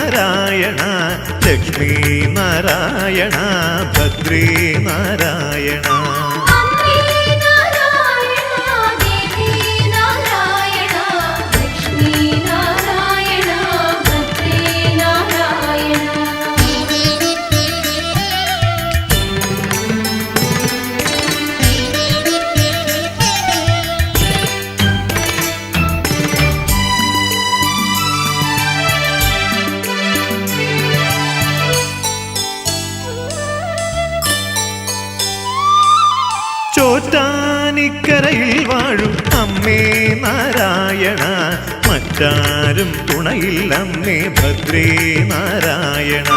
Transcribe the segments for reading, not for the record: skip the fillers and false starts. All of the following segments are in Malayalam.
നാരായണ ലക്ഷ്മീ നാരായണ ഭദ്രേ നാരായണ ചോറ്റാനിക്കരയിൽ വാഴും അമ്മേ നാരായണ മറ്റാരും തുണയിൽ അമ്മേ ഭദ്രേ നാരായണ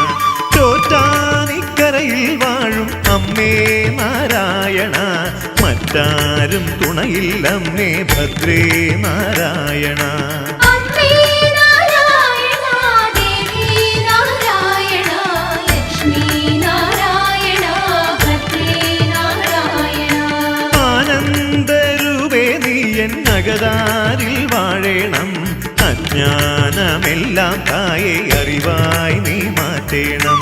ചോറ്റാനിക്കരയിൽ വാഴും അമ്മേ നാരായണ മറ്റാരും തുണയിൽ അമ്മേ ഭദ്രേ നാരായണ നഗതാരിൽ വാഴേണം അജ്ഞാനമെല്ലാം തായെ അറിവായി നീ മാറ്റേണം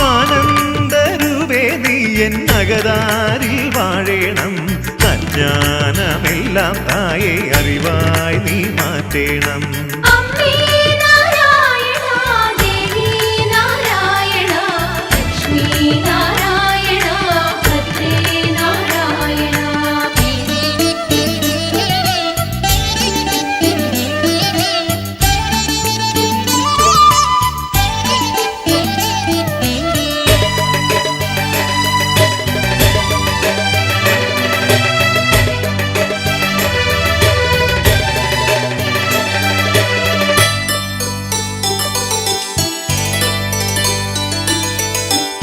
ആനന്ദരൂപേ നീ എൻ നഗതാരിൽ വാഴേണം അജ്ഞാനമെല്ലാം തായെ അറിവായി നീ മാറ്റേണം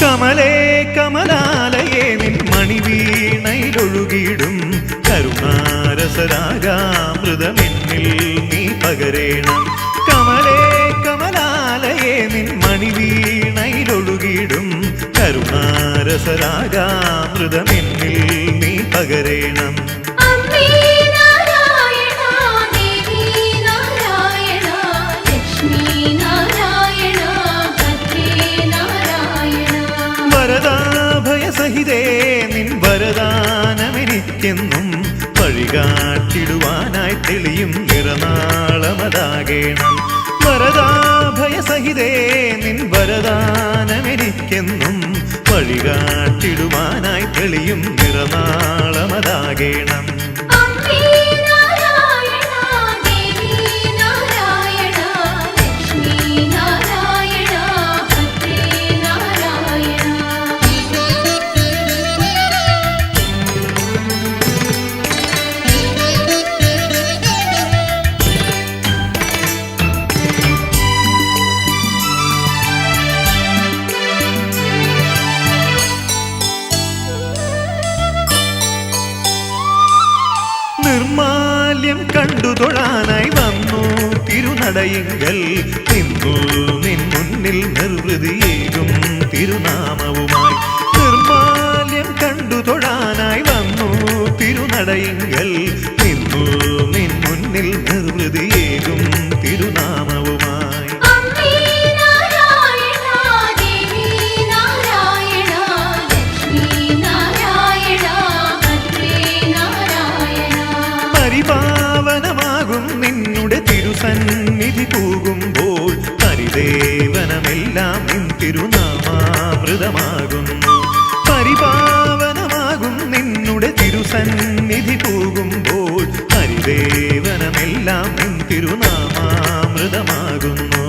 കമലേ കമലാലയേ നിൻ മണിവീണയിലൊഴുകിയിടും കരുണാരസരാഗാമൃതമെന്നിൽ നീ പകരേണം കമലേ കമലാലയേ നിൻ മണിവീണയിലൊഴുകിയിടും കരുണാരസരാഗാമൃതമെന്നിൽ നീ പകരേണം വരദാഭയസഹിതേ നിൻ വരദാനമെനിക്കെന്നും വഴികാട്ടിടുവാനായി തെളിയും നിറനാളമതാകേണം വരദാഭയസഹിതേ നിൻ വരദാനമെനിക്കെന്നും വഴികാട്ടിടുവാനായി തെളിയും നിറനാളമതാകേണം നിർമാല്യം കണ്ടു തൊഴാനായി വന്നു തിരുനടയിങ്കൽ നിന്നു നിൻ മുന്നിൽ നിർവൃതിയേകും തിരുനാമവുമായി നിർമാല്യം കണ്ടു തൊഴാനായി വന്നു തിരുനടയിങ്കൽ നിന്നു നിൻ മുന്നിൽ നിർവൃതിയേകും തിരുനാമവുമായി പരിപാവനമാകും നിന്നുടെ തിരുസന്നിധി പോകുമ്പോൾ പരിദേവനമെല്ലാം നിൻ തിരുനാമാമൃതമാകുന്നു പരിപാവനമാകും നിന്നുടെ തിരുസന്നിധി പോകുമ്പോൾ പരിദേവനമെല്ലാം നിൻ തിരുനാമാമൃതമാകുന്നു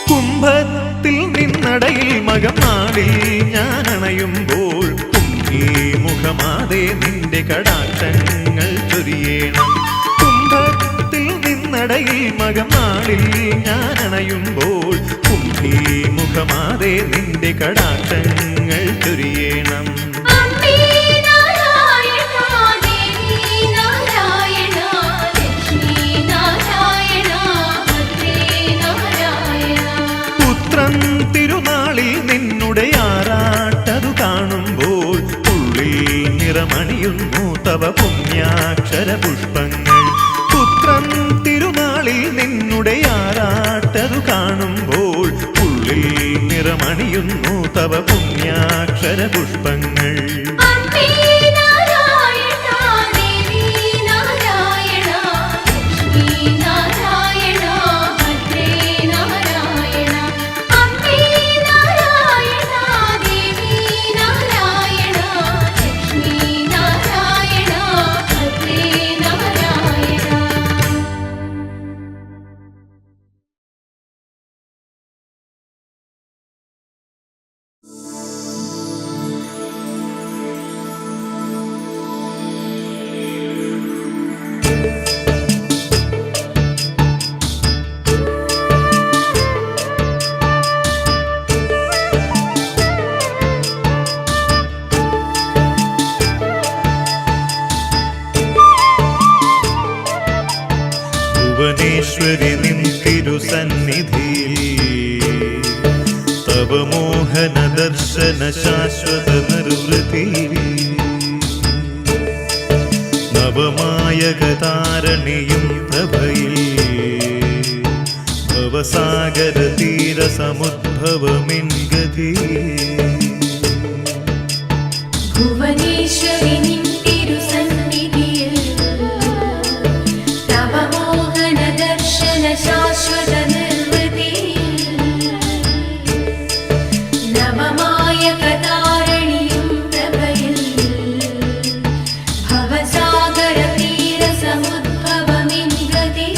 കുംഭത്തിൽ നിന്നടയിൽ മകമാടിൽ ഞാൻ അണയുമ്പോൾ കുംഭീ മുഖമാതെ നിന്റെ കടാക്ഷങ്ങൾ ചൊരിയേണം കുംഭ നടയിൽ മകം നാളിൽ ഞാൻ അണയുമ്പോൾ കുംഭീമുഖമാതെ നിന്റെ കടാക്ഷങ്ങൾ ചൊരിയണം. പുത്രൻ തിരുനാളിൽ നിന്നുടെ ആറാട്ടതു കാണുമ്പോൾ ഉള്ളിൽ നിറമണിയുന്നു തവ പുണ്യാക്ഷര പുഷ്പങ്ങൾ. പുത്രൻ തിരുനാളിൽ നിന്നുടെ ആറാട്ടതു കാണുമ്പോൾ ഉള്ളിൽ നിറമണിയുന്നു തവ പുണ്യാക്ഷര പുഷ്പങ്ങൾ. ഭുവനേശ്വരി നിൻ തിരുസന്നിധിയിൽ തവ മോഹന ദർശന ശാശ്വത നിർവൃതിയിൽ നവമായകതാരണിയും പ്രഭയിൽ ഭവസാഗര തീര സമുദ്ഭവമിൻ ഗതി. ഭുവനേശ്വരി നിൻ തിരുസന്നിധിയിൽ തവ മോഹന ദർശന ശാശ്വത നിർവൃതിയിൽ നവമായകതാരണിയും പ്രഭയിൽ ഭവസാഗര തീര സമുദ്ഭവമിൻ ഗതി.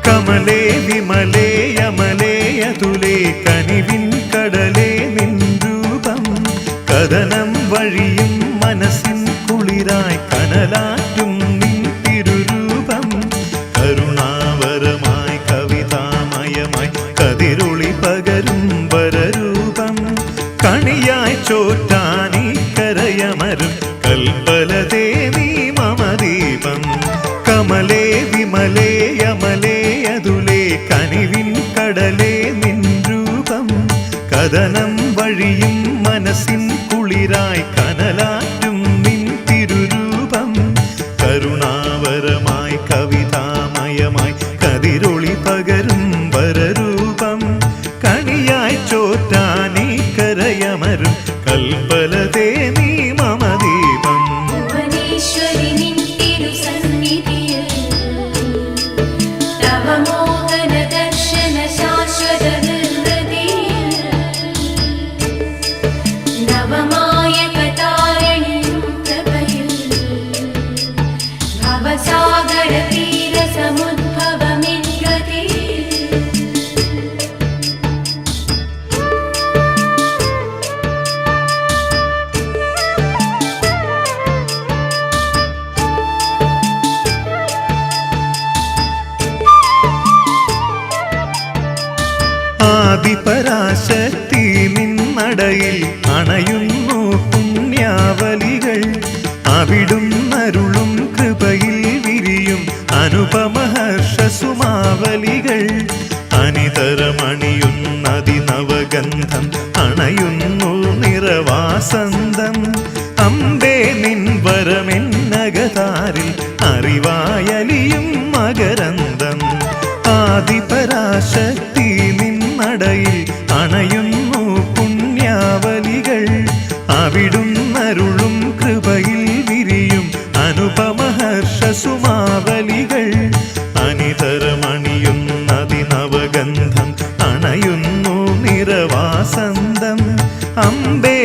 കമലേ വിമലേ അമലേ അതുലേ കനിവിൻ കടലേ നിൻ രൂപം കഥനം വഴിയും മനസ്സിൻ കുളിരായി കനലാറ്റും നിൻ തിരുരൂപം കരുണാവരമായി കവിതാമയമായി കതിരൊളി പകരും വരരൂപം കണിയായി ചോറ്റാനീ കരയമരും കൽപ്പലതേ നീ മമദീപം. കമലേ വിമലേ അമലേ അതുലേ കനിവിൻ കടലേ നിൻ രൂപം കഥനം വഴിയും മനസ്സിൻ കുളിരായി കനലാറ്റും നിൻ തിരുരൂപം കരുണാവരമായി കവിതാമയമായി കതിരൊളി പകരും വരരൂപം കണിയായി ചോറ്റാനീ കരയമരും കൽപ്പലതേ നീ മമദീപം. ഭുവനേശ്വരി നിൻ തിരുസന്നിധിയിൽ തവ മോഹന ദർശന ശാശ്വത നിർവൃതിയിൽ നവമായകതാരണിയും പ്രഭയിൽ ഭവസാഗര തീര സമുദ്ഭവമിൻ ഗതി. ആദിപരാശക്തി നിന്നടയിൽ അണയുന്നു പുണ്യാവലികൾ അവിടുന്നരുളും കൃപയിൽ വിരിയും അനുപമഹർഷസുമാവലികൾ അനിതരമണിയുന്നതിനവഗന്ധം അണയുന്നു നിറവാസന്തം. അമ്പേ നിൻ വരമെന്നകതാരിൽ അറിവായലിയും മകരന്തം. ആദിപരാശക്തി നിന്നടയിൽ അണയുന്നു പുണ്യാവലികൾ അവിടുന്നരുളും കൃപയിൽ വിരിയും അനുപമഹർഷസുമാവലികൾ അനിതരമണിയുന്നതിനവഗന്ധം അണയുന്നു നിറവാസന്തം. അമ്പേ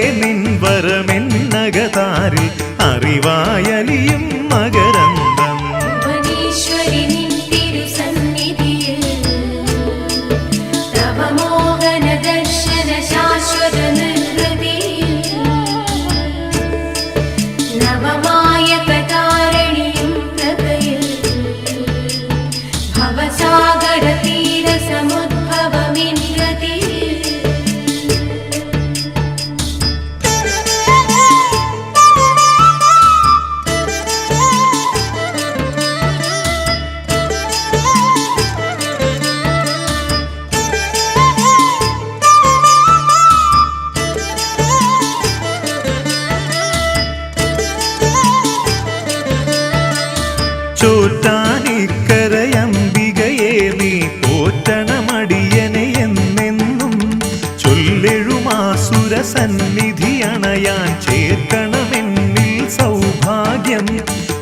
സന്നിധി അണയാൻ ചേർക്കണമെന്നിൽ സൗഭാഗ്യം.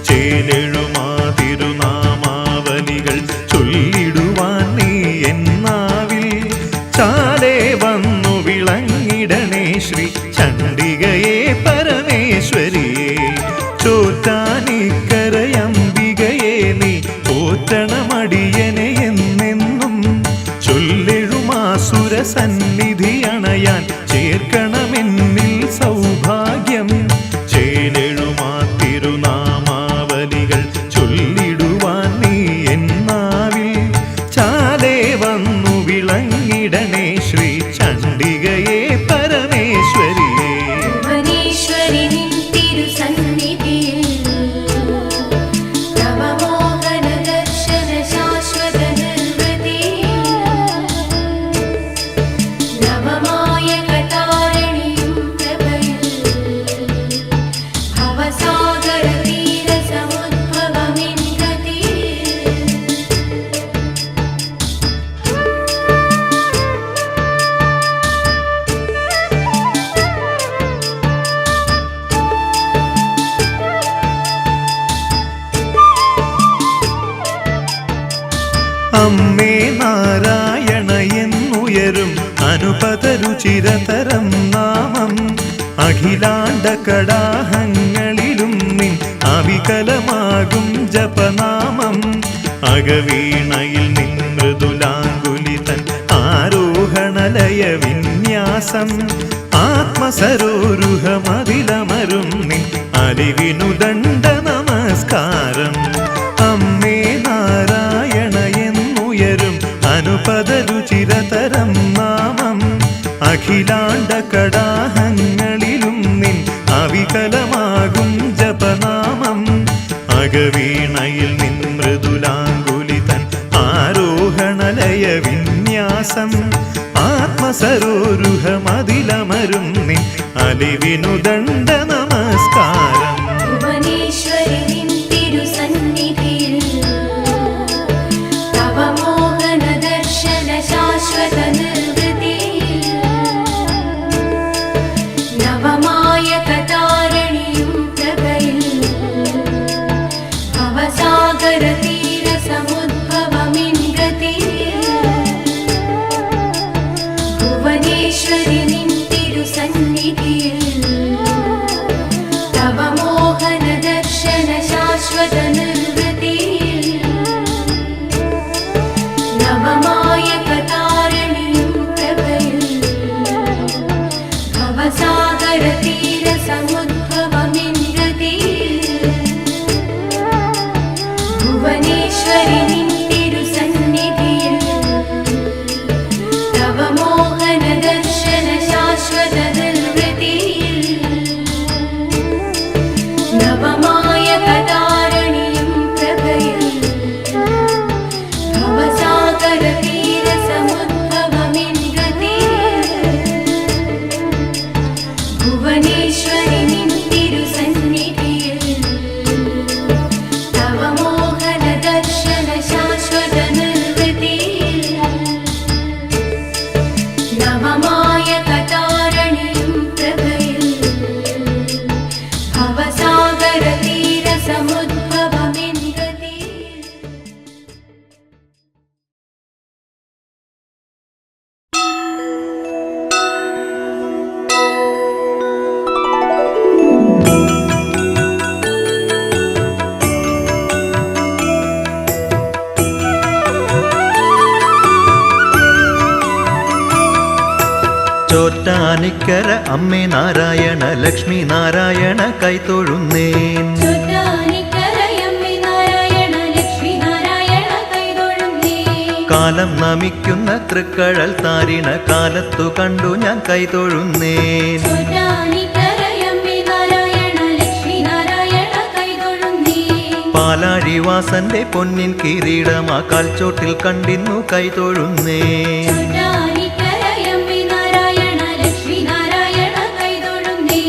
ചേലെഴുമാ തിരുനാമാവലികൾ ചൊല്ലിടുവാൻ നീ എന്നാവിൽ ചാലേ വന്നു വിളങ്ങിടണേ ശ്രീ ചണ്ഡികയെ പരമേശ്വരിയെ. ചോറ്റാനിക്കരയംബികയെ നീ പോറ്റണമടിയനെ എന്നെന്നും. ചൊല്ലെഴുമാസുര സന്നിധി അണയാൻ ചേർക്കണമെന്നിൽ സൗഭാഗ്യം. ചേലെഴുമാ തിരുനാമാവലികൾ ചൊല്ലിടുവാൻ നീ എന്നാവിൽ ചാലേ വന്നു വിളങ്ങിടണേ ശ്രീ ചണ്ഡികയെ പരമേശ്വരിയെ. ഭുവനേശ്വരി നിൻ തിരുസന്നിധിയിൽ നവമോഹന ദർശന ശാശ്വത നിർവൃതിയിൽ നവമായ കടാരണിയും പ്രഭയിൽ ഭവസാഗര തീര സമുദ്ഭവമിൻ ഗതിയിൽ. അമ്മേ നാരായണ എന്നുയരും അനുപതരുചിരതരം നാമം. അഖിലാണ്ട കടാഹങ്ങളിലും നിൻ അവികലമാകും ജപനാമം. അകവീണയിൽ നിൻ മൃദുലാങ്കുലിതൻ ആരോഹണലയ വിന്യാസം. ആത്മസരോരുഹമതിലമരും നിൻ അലിവിനു ദണ്ഡ നമസ്കാരം. അമ്മേ നാരായണ എന്നുയരും അനുപതരുചിരതരം നാമം. അഖിലാണ്ട കടാഹങ്ങളിലും നിൻ അവികലമാകും ജപനാമം. അകവീണയിൽ നിൻ മൃദുലാങ്കുലിതൻ ആരോഹണലയ വിന്യാസം. ആത്മസരോരുഹമതിലമരും നിൻ അലിവിനു ദണ്ഡ നമസ്കാരം. ഭുവനേശ്വരി നിൻ തിരുസന്നിധിയിൽ നവമോഹന ദർശന ശാശ്വത നിർവൃതിയിൽ നവമായ കടാരണിയും പ്രഭയിൽ ഭവസാഗര തീര സമുദ്ഭവമിൻ ഗതിയിൽ. ഭുവനേശ്വരി നിൻ തിരുസന്നിധിയിൽ നവമോഹന ദർശന ശാശ്വത നിർവൃതിയിൽ നവമായ കടാരണിയും പ്രഭയിൽ ഭവസാഗര തീര സമുദ്ഭവമിൻ ഗതിയിൽ. ഭുവനേശ്വരി നിൻ തിരുസന്നിധിയിൽ നവമോഹന ദർശന ശാശ്വത നിർവൃതിയിൽ നവമായ കടാരണിയും പ്രഭയിൽ ഭവസാഗര തീര സമുദ്ഭവമിൻ ഗതിയിൽ. ഭുവനേശ്വരി നിൻ തിരുസന്നിധിയിൽ നവമോഹന ദർശന ശാശ്വത നിർവൃതിയിൽ നവമായ കടാരണിയും പ്രഭയിൽ ഭവസാഗര തീര സമുദ്ഭവമിൻ ഗതിയിൽ. ചോറ്റാനിക്കര അമ്മേ നാരായണ ലക്ഷ്മി നാരായണ കൈതൊഴുന്നേൻ. ചോറ്റാനിക്കരയമ്മേ നാരായണ ലക്ഷ്മി നാരായണ കൈതൊഴുന്നേ. കാലം നമിക്കുന്ന തൃക്കഴൽ താരിണ കാലത്തു കണ്ടു ഞാൻ കൈതൊഴുന്നേൻ. ചോറ്റാനിക്കരയമ്മേ നാരായണ ലക്ഷ്മി നാരായണ കൈതൊഴുന്നേ. പാലാഴിവാസന്റെ പൊന്നിൻ കിരീടമാ കാൽച്ചോട്ടിൽ കണ്ടിന്നു കൈതൊഴുന്നേൻ. ചോറ്റാനിക്കരയമ്മേ നാരായണ ലക്ഷ്മി നാരായണ കൈതൊഴുന്നേ.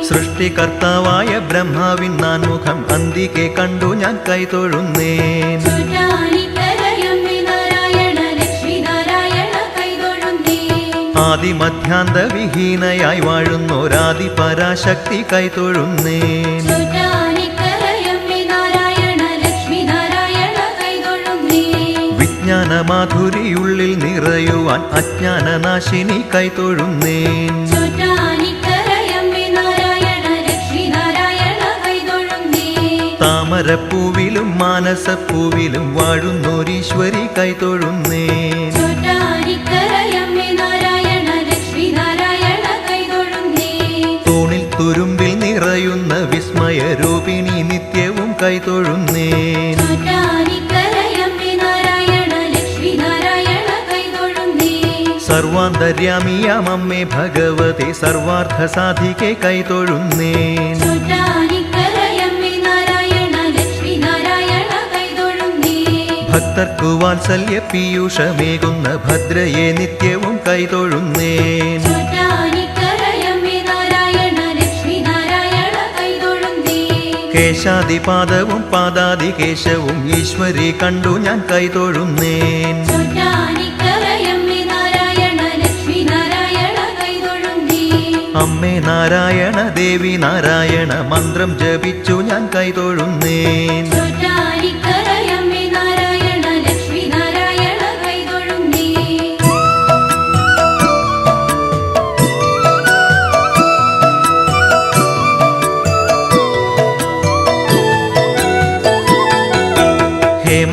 സൃഷ്ടികർത്താവായ ബ്രഹ്മാവിൻ നാൻമുഖം അന്തികെ കണ്ടു ഞാൻ കൈതൊഴുന്നേൻ. ചോറ്റാനിക്കരയമ്മേ നാരായണ ലക്ഷ്മി നാരായണ കൈതൊഴുന്നേ. ആദിമധ്യാന്ത വിഹീനയായി വാഴുന്നോരാദി പരാശക്തി കൈതൊഴുന്നേൻ ചോറ്റാനിക്കരയമ്മേ നാരായണ ലക്ഷ്മി നാരായണ കൈതൊഴുന്നേ വിജ്ഞാനമാധുരിയുള്ളിൽ നിറയുവാൻ അജ്ഞാനനാശിനി കൈതൊഴുന്നേൻ ചോറ്റാനിക്കരയമ്മേ നാരായണ ലക്ഷ്മി നാരായണ കൈതൊഴുന്നേ താമരപ്പൂവിലും മാനസപ്പൂവിലും വാഴുന്നോരീശ്വരി കൈതൊഴുന്നേൻ ചോറ്റാനിക്കരയമ്മേ നാരായണ ലക്ഷ്മി നാരായണ കൈതൊഴുന്നേ തൂണിൽ തുരുമ്പിൽ നിറയുന്ന വിസ്മയരൂപിണി നിത്യവും കൈതൊഴുന്നേൻ ചോറ്റാനിക്കരയമ്മേ നാരായണ ലക്ഷ്മി നാരായണ കൈതൊഴുന്നേ സർവാന്തര്യാമിയാമമ്മേ ഭഗവതി സർവാർത്ഥ സാധികെ കൈതൊഴുന്നേൻ ചോറ്റാനിക്കരയമ്മേ നാരായണ ലക്ഷ്മി നാരായണ കൈതൊഴുന്നേ ഭക്തർക്കു വാത്സല്യ പീയൂഷമേകുന്ന ഭദ്രയെ നിത്യവും കൈതൊഴുന്നേൻ ചോറ്റാനിക്കരയമ്മേ നാരായണ ലക്ഷ്മി നാരായണ കൈതൊഴുന്നേ കേശാദിപാദവും പാദാദികേശവും ഈശ്വരി കണ്ടു ഞാൻ കൈതൊഴുന്നേൻ ചോറ്റാനിക്കരയമ്മേ നാരായണ ലക്ഷ്മി നാരായണ കൈതൊഴുന്നേ അമ്മേ നാരായണ ദേവി നാരായണ മന്ത്രം ജപിച്ചു ഞാൻ കൈതൊഴുന്നേൻ ചോറ്റാനിക്കരയമ്മേ നാരായണ ലക്ഷ്മി നാരായണ കൈതൊഴുന്നേ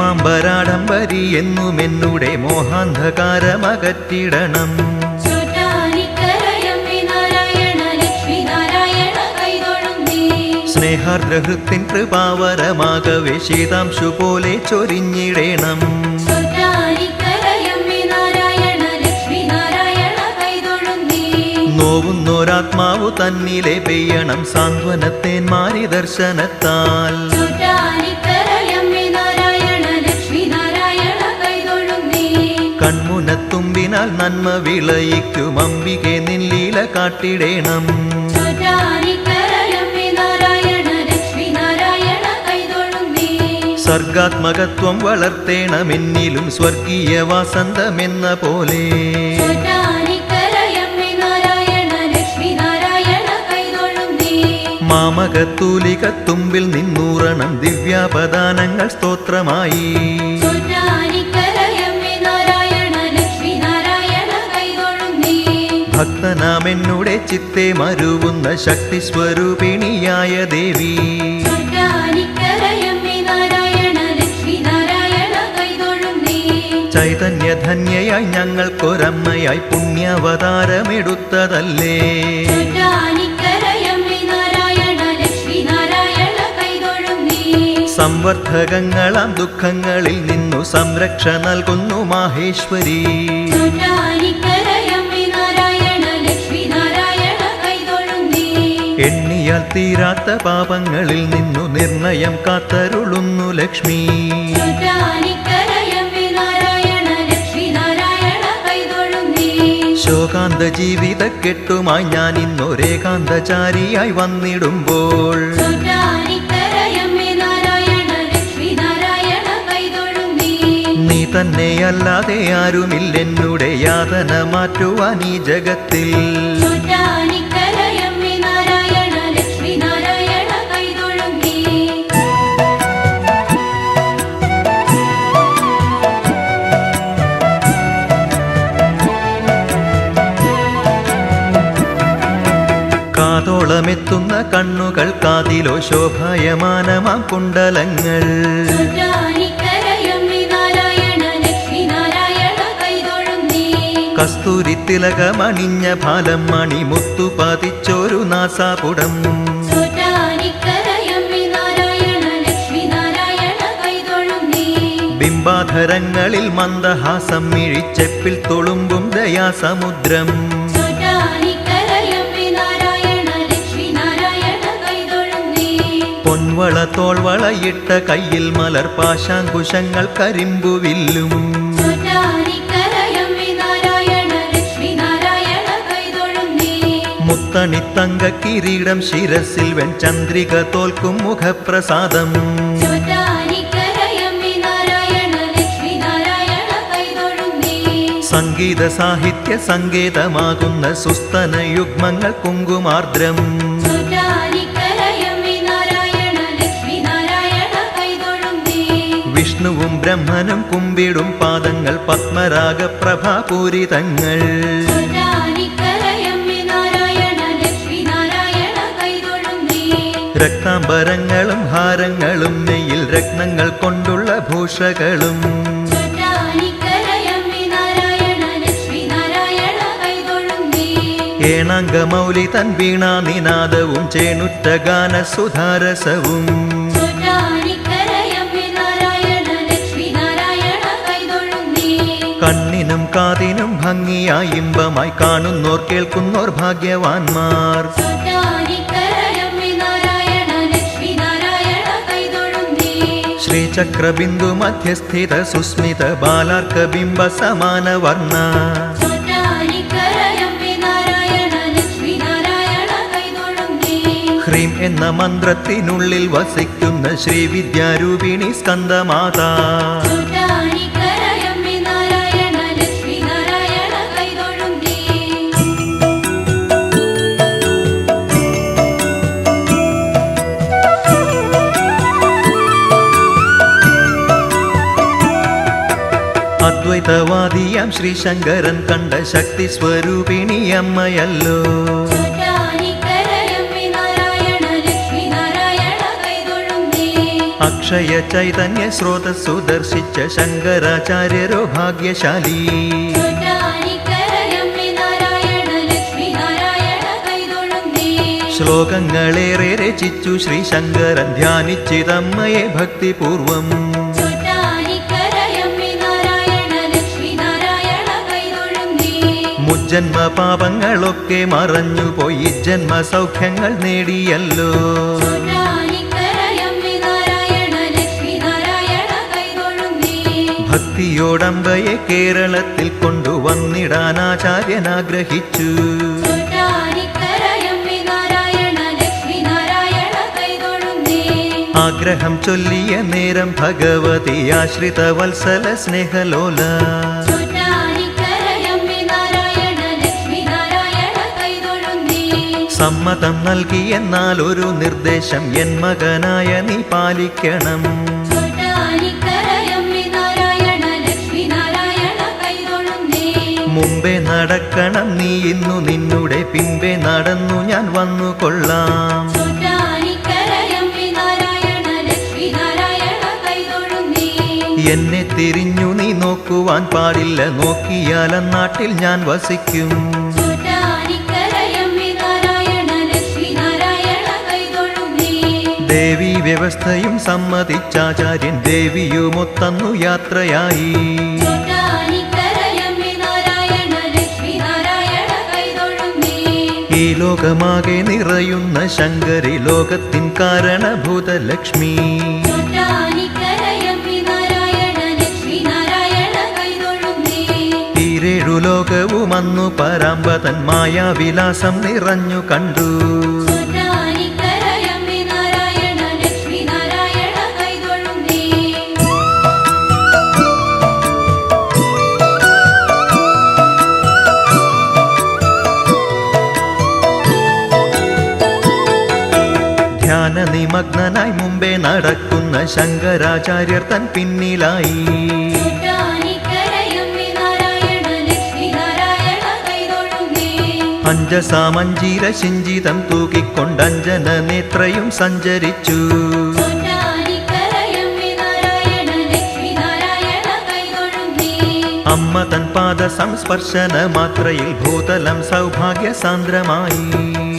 ഹേമാംബരാഡംബരി എന്നുമെന്നുടെ മോഹാന്ധകാരമകറ്റിടണം ചോറ്റാനിക്കരയമ്മേ നാരായണ ലക്ഷ്മി നാരായണ കൈതൊഴുന്നേ സ്നേഹാർദ്രഹൃത്തിൻ കൃപാവരമാകവേ ശീതാംശു പോലെ ചൊരിഞ്ഞിടേണം ചോറ്റാനിക്കരയമ്മേ നാരായണ ലക്ഷ്മി നാരായണ കൈതൊഴുന്നേ നോവുന്നോരാത്മാവു തന്നിലെ പെയ്യണം സാന്ത്വനത്തേന്മാരി ദർശനത്താൽ ചോറ്റാനിക്കരയമ്മേ നാരായണ ലക്ഷ്മി നാരായണ കൈതൊഴുന്നേ കൺമുനത്തുമ്പിനാൽ നന്മ വിളയിക്കും അംബികെ നിൻലീല കാട്ടിടേണം ചോറ്റാനിക്കരയമ്മേ നാരായണ ലക്ഷ്മി നാരായണ കൈതൊഴുന്നേ സർഗാത്മകത്വം വളർത്തേണമെന്നിലും സ്വർഗീയ വാസന്തമെന്ന പോലെ ചോറ്റാനിക്കരയമ്മേ നാരായണ ലക്ഷ്മി നാരായണ കൈതൊഴുന്നേ മാമകത്തൂലികത്തുമ്പിൽ നിന്നൂറണം ദിവ്യാപദാനങ്ങൾ സ്തോത്രമായി ചോറ്റാനിക്കരയമ്മേ നാരായണ ലക്ഷ്മി നാരായണ കൈതൊഴുന്നേ ഭക്തനാമെന്നുടെ ചിത്തെ മരുവുന്ന ശക്തി സ്വരൂപിണിയായ ദേവി ചോറ്റാനിക്കരയമ്മേ നാരായണ ലക്ഷ്മി നാരായണ കൈതൊഴുന്നേ ചൈതന്യധന്യയായി ഞങ്ങൾക്കൊരമ്മയായി പുണ്യാവതാരമെടുത്തതല്ലേ ചോറ്റാനിക്കരയമ്മേ നാരായണ ലക്ഷ്മി നാരായണ കൈതൊഴുന്നേ സംവർദ്ധകങ്ങളാം ദുഃഖങ്ങളിൽ നിന്നു സംരക്ഷ നൽകുന്നു മാഹേശ്വരി ചോറ്റാനിക്കരയമ്മേ നാരായണ ലക്ഷ്മി നാരായണ കൈതൊഴുന്നേ എണ്ണിയാൽ തീരാത്ത പാപങ്ങളിൽ നിന്നു നിർണയം കാത്തരുളുന്നു ലക്ഷ്മി ചോറ്റാനിക്കരയമ്മേ നാരായണ ലക്ഷ്മി നാരായണ കൈതൊഴുന്നേ ശോകാന്ത ജീവിത കെട്ടുമായി ഞാൻ ഇന്നൊരേകാന്തചാരിയായി വന്നിടുമ്പോൾ ചോറ്റാനിക്കരയമ്മേ നാരായണ ലക്ഷ്മി നാരായണ കൈതൊഴുന്നേ നീ തന്നെയല്ലാതെ ആരുമില്ലെന്നുടെ യാതന മാറ്റുവാൻ ഈ ജഗത്തിൽ ചോറ്റാനിക്കരയമ്മേ നാരായണ ലക്ഷ്മി നാരായണ കൈതൊഴുന്നേ കാതോളമെത്തുന്ന കണ്ണുകൾ കാതിലോ ശോഭായമാനമാം കുണ്ടലങ്ങൾ ചോറ്റാനിക്കരയമ്മേ നാരായണ ലക്ഷ്മി നാരായണ കൈതൊഴുന്നേ കസ്തൂരി തിലകമണിഞ്ഞ ഫാലം മണി മുത്തു പതിച്ചൊരു നാസാപുടം ചോറ്റാനിക്കരയമ്മേ നാരായണ ലക്ഷ്മി നാരായണ കൈതൊഴുന്നേ ബിംബാധരങ്ങളിൽ മന്ദഹാസം മിഴിച്ചെപ്പിൽ തുളുമ്പും ദയാസമുദ്രം ചോറ്റാനിക്കരയമ്മേ നാരായണ ലക്ഷ്മി നാരായണ കൈതൊഴുന്നേ പൊൻവള തോൾവളയിട്ട കയ്യിൽ മലർ പാശാങ്കുശങ്ങൾ കരിമ്പുവില്ലും ചോറ്റാനിക്കരയമ്മേ നാരായണ ലക്ഷ്മി നാരായണ കൈതൊഴുന്നേ മുത്തണിത്തങ്ക കിരീടം ശിരസിൽ വെൺചന്ദ്രിക തോൽക്കും മുഖപ്രസാദം ചോറ്റാനിക്കരയമ്മേ നാരായണ ലക്ഷ്മി നാരായണ കൈതൊഴുന്നേ സംഗീത സാഹിത്യ സങ്കേതമാകുന്ന സുസ്തന യുഗ്മങ്ങൾ കുങ്കുമാർദ്രം ചൊല്ലാനിക്കരയമ്മേ നാരായണ ലക്ഷ്മി നാരായണ കൈതൊഴുന്നേ. വിഷ്ണുവും ബ്രഹ്മനും കുമ്പിടും പാദങ്ങൾ പത്മരാഗ പ്രഭാപൂരിതങ്ങൾ ചൊല്ലാനിക്കരയമ്മേ നാരായണ ലക്ഷ്മി നാരായണ കൈതൊഴുന്നേ. രക്താംബരങ്ങളും ഹാരങ്ങളും നെയ്യിൽ രത്നങ്ങൾ കൊണ്ടുള്ള ഭൂഷകളും ചൊല്ലാനിക്കരയമ്മേ നാരായണ ലക്ഷ്മി നാരായണ കൈതൊഴുന്നേ. ഏണാംഗമൗലി തൻ വീണാനിനാദവും ചേണുറ്റ ഗാനസുധാരസവും ചൊല്ലാനിക്കരയമ്മേ നാരായണ ലക്ഷ്മി നാരായണ കൈതൊഴുന്നേ. കണ്ണിനും കാതിനും ഭംഗിയായി ഇമ്പമായി കാണുന്നോർ കേൾക്കുന്നോർ ഭാഗ്യവാന്മാർ ചൊല്ലാനിക്കരയമ്മേ നാരായണ ലക്ഷ്മി നാരായണ കൈതൊഴുന്നേ. ശ്രീചക്രബിന്ദു മധ്യസ്ഥിത സുസ്മിത ബാലാർക്കബിംബ സമാന വർണ്ണ ചൊല്ലാനിക്കരയമ്മേ നാരായണ ലക്ഷ്മി നാരായണ കൈതൊഴുന്നേ. ഹ്രീം എന്ന മന്ത്രത്തിനുള്ളിൽ വസിക്കുന്ന ശ്രീവിദ്യാരൂപിണി സ്കന്ദമാതാ ചൊല്ലാനിക്കരയമ്മേ നാരായണ ലക്ഷ്മി നാരായണ കൈതൊഴുന്നേ. അദ്വൈതവാദിയാം ശ്രീശങ്കരൻ കണ്ട ശക്തി സ്വരൂപിണി അമ്മയല്ലോ ചൊല്ലാനിക്കരയമ്മേ നാരായണ ലക്ഷ്മി നാരായണ കൈതൊഴുന്നേ. അക്ഷയ ചൈതന്യ സ്രോതസ്സു ദർശിച്ച ശങ്കരാചാര്യരോ ഭാഗ്യശാലി ചൊല്ലാനിക്കരയമ്മേ നാരായണ ലക്ഷ്മി നാരായണ കൈതൊഴുന്നേ. ശ്ലോകങ്ങളേറെ രചിച്ചു ശ്രീശങ്കരൻ ധ്യാനിച്ചിതമ്മയെ ഭക്തിപൂർവം ചൊല്ലാനിക്കരയമ്മേ നാരായണ ലക്ഷ്മി നാരായണ കൈതൊഴുന്നേ. മുജ്ജന്മ പാപങ്ങളൊക്കെ മറഞ്ഞുപോയി ജന്മ സൗഖ്യങ്ങൾ നേടിയല്ലോ ചൊല്ലാനിക്കരയമ്മേ നാരായണ ലക്ഷ്മി നാരായണ കൈതൊഴുന്നേ. ഭക്തിയോടമ്പയെ കേരളത്തിൽ കൊണ്ടുവന്നിടാൻ ആചാര്യൻ ആഗ്രഹിച്ചു ചൊല്ലാനിക്കരയമ്മേ നാരായണ ലക്ഷ്മി നാരായണ കൈതൊഴുന്നേ. ആഗ്രഹം ചൊല്ലിയ നേരം ഭഗവതി ആശ്രിത വത്സല സ്നേഹലോല ചൊല്ലാനിക്കരയമ്മേ നാരായണ ലക്ഷ്മി നാരായണ കൈതൊഴുന്നേ. സമ്മതം നൽകിയെന്നാൽ ഒരു നിർദ്ദേശം എൻ മകനായ നീ പാലിക്കണം ചൊല്ലാനിക്കരയമ്മേ നാരായണ ലക്ഷ്മി നാരായണ കൈതൊഴുന്നേ. മുമ്പേ നടക്കണം നീ ഇന്നു നിന്നുടെ പിമ്പേ നടന്നു ഞാൻ വന്നു കൊള്ളാം ചൊല്ലാനിക്കരയമ്മേ നാരായണ ലക്ഷ്മി നാരായണ കൈതൊഴുന്നേ. എന്നെ തിരിഞ്ഞു നീ നോക്കുവാൻ പാടില്ല നോക്കിയാൽ നാട്ടിൽ ഞാൻ വസിക്കും ചൊല്ലാനിക്കരയമ്മേ നാരായണ ലക്ഷ്മി നാരായണ കൈതൊഴുന്നേ. ദേവി വ്യവസ്ഥയും സമ്മതിച്ചാചാര്യൻ ദേവിയുമൊത്തന്നു യാത്രയായി ചൊല്ലാനിക്കരയമ്മേ നാരായണ ലക്ഷ്മി നാരായണ കൈതൊഴുന്നേ. ഈ ലോകമാകെ നിറയുന്ന ശങ്കരി ലോകത്തിൻ കാരണഭൂത ലക്ഷ്മി ചൊല്ലാനിക്കരയമ്മേ നാരായണ ലക്ഷ്മി നാരായണ കൈതൊഴുന്നേ. ഈരേഴു ലോകവും അന്നു പരാമ്പതൻ മായാവിലാസം നിറഞ്ഞു കണ്ടു ചൊല്ലാനിക്കരയമ്മേ നാരായണ ലക്ഷ്മി നാരായണ കൈതൊഴുന്നേ. ധ്യാന നിമഗ്നനായി മുമ്പേ നടക്കുന്ന ശങ്കരാചാര്യർ തൻ പിന്നിലായി ചൊല്ലാനിക്കരയമ്മേ നാരായണ ലക്ഷ്മി നാരായണ കൈതൊഴുന്നേ. അഞ്ജസാമഞ്ജീര ശിഞ്ചിതം തൂക്കിക്കൊണ്ടഞ്ജന നേത്രയും സഞ്ചരിച്ചു ചൊല്ലാനിക്കരയമ്മേ നാരായണ ലക്ഷ്മി നാരായണ കൈതൊഴുന്നേ. അമ്മ തൻ പാദ സംസ്പർശന മാത്രയിൽ ഭൂതലം സൗഭാഗ്യ സാന്ദ്രമായി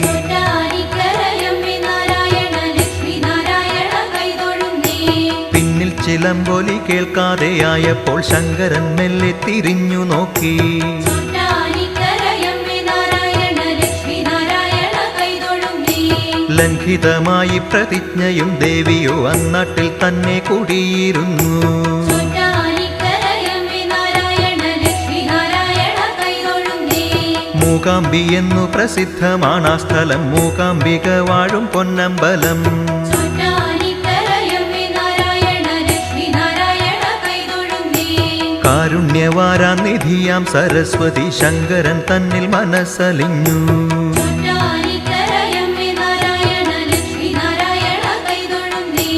ചൊല്ലാനിക്കരയമ്മേ നാരായണ ലക്ഷ്മി നാരായണ കൈതൊഴുന്നേ. പിന്നിൽ ചിലമ്പൊലി കേൾക്കാതെയായപ്പോൾ ശങ്കരൻ മെല്ലെ തിരിഞ്ഞു നോക്കി ചൊല്ലാനിക്കരയമ്മേ നാരായണ ലക്ഷ്മി നാരായണ കൈതൊഴുന്നേ. ലംഘിതമായി പ്രതിജ്ഞയും ദേവിയോ അന്നാട്ടിൽ തന്നെ കുടിയിരുന്നു ചൊല്ലാനിക്കരയമ്മേ നാരായണ ലക്ഷ്മി നാരായണ കൈതൊഴുന്നേ. മൂകാംബി എന്നു പ്രസിദ്ധമാണ് ആ സ്ഥലം മൂകാംബിക വാഴും പൊന്നമ്പലം ചൊല്ലാനിക്കരയമ്മേ നാരായണ ലക്ഷ്മി നാരായണ കൈതൊഴുന്നേ. കാരുണ്യവാരാനിധിയാം സരസ്വതി ശങ്കരൻ തന്നിൽ മനസ്സലിഞ്ഞു. ചോറ്റാനിക്കരയമ്മേ നാരായണ ലക്ഷ്മി നാരായണ കൈതൊഴുന്നേ.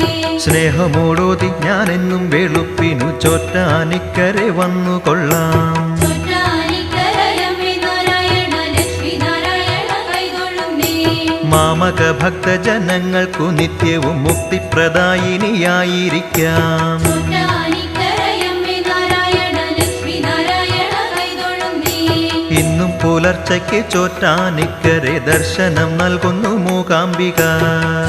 സ്നേഹമോടോതി ഞാനെന്നും വെളുപ്പിനു ചോറ്റാനിക്കരെ വന്നു കൊള്ളാം. ചോറ്റാനിക്കരയമ്മേ നാരായണ ലക്ഷ്മി നാരായണ കൈതൊഴുന്നേ. മാമക ഭക്തജനങ്ങൾക്കു നിത്യവും മുക്തിപ്രദായിനിയായിരിക്കാം. ചോറ്റാനിക്കരയമ്മേ നാരായണ ലക്ഷ്മി നാരായണ കൈതൊഴുന്നേ. ഇന്നും പുലർച്ചയ്ക്ക് ചോറ്റാനിക്കരെ ദർശനം നൽകുന്നു മൂകാംബിക.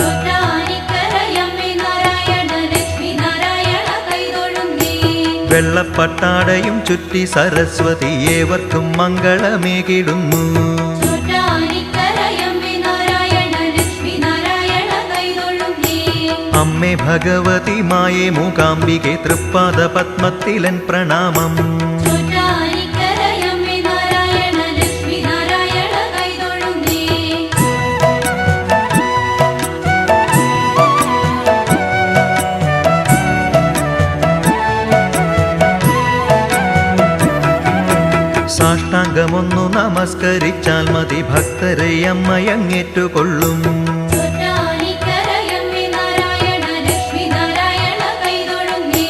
ചോറ്റാനിക്കരയമ്മേ നാരായണ ലക്ഷ്മി നാരായണ കൈതൊഴുന്നേ. വെള്ളപ്പട്ടാടയും ചുറ്റി സരസ്വതി ഏവർക്കും മംഗളമേകിടുന്നു. ചോറ്റാനിക്കരയമ്മേ നാരായണ ലക്ഷ്മി നാരായണ കൈതൊഴുന്നേ. അമ്മേ ഭഗവതി മായേ മൂകാംബികെ തൃപ്പാദ പത്മത്തിലൻ പ്രണാമം. ചോറ്റാനിക്കരയമ്മേ നാരായണ ലക്ഷ്മി നാരായണ കൈതൊഴുന്നേ. സാഷ്ടാംഗമൊന്നു നമസ്കരിച്ചാൽ മതി ഭക്തരെ അമ്മയങ്ങേറ്റുകൊള്ളും. ചോറ്റാനിക്കരയമ്മേ നാരായണ ലക്ഷ്മി നാരായണ കൈതൊഴുന്നേ.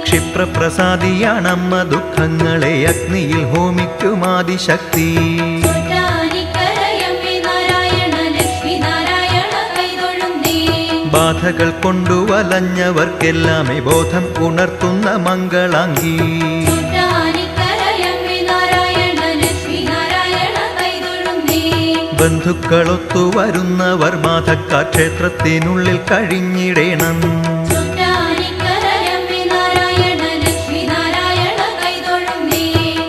ക്ഷിപ്രപ്രസാദിയാണമ്മ ദുഃഖങ്ങളെ അഗ്നിയിൽ ഹോമിക്കുമാദിശക്തി. ചോറ്റാനിക്കരയമ്മേ നാരായണ ലക്ഷ്മി നാരായണ കൈതൊഴുന്നേ. ബാധകൾ കൊണ്ടു വലഞ്ഞവർക്കെല്ലാമേ ബോധം ഉണർത്തുന്ന മംഗളാംഗി. ചോറ്റാനിക്കരയമ്മേ നാരായണ ലക്ഷ്മി നാരായണ കൈതൊഴുന്നേ. ബന്ധുക്കളൊത്തു വരുന്നവർ മാധക്കാർ ക്ഷേത്രത്തിനുള്ളിൽ കഴിഞ്ഞിടേണം. ചോറ്റാനിക്കരയമ്മേ നാരായണ ലക്ഷ്മി നാരായണ കൈതൊഴുന്നേ.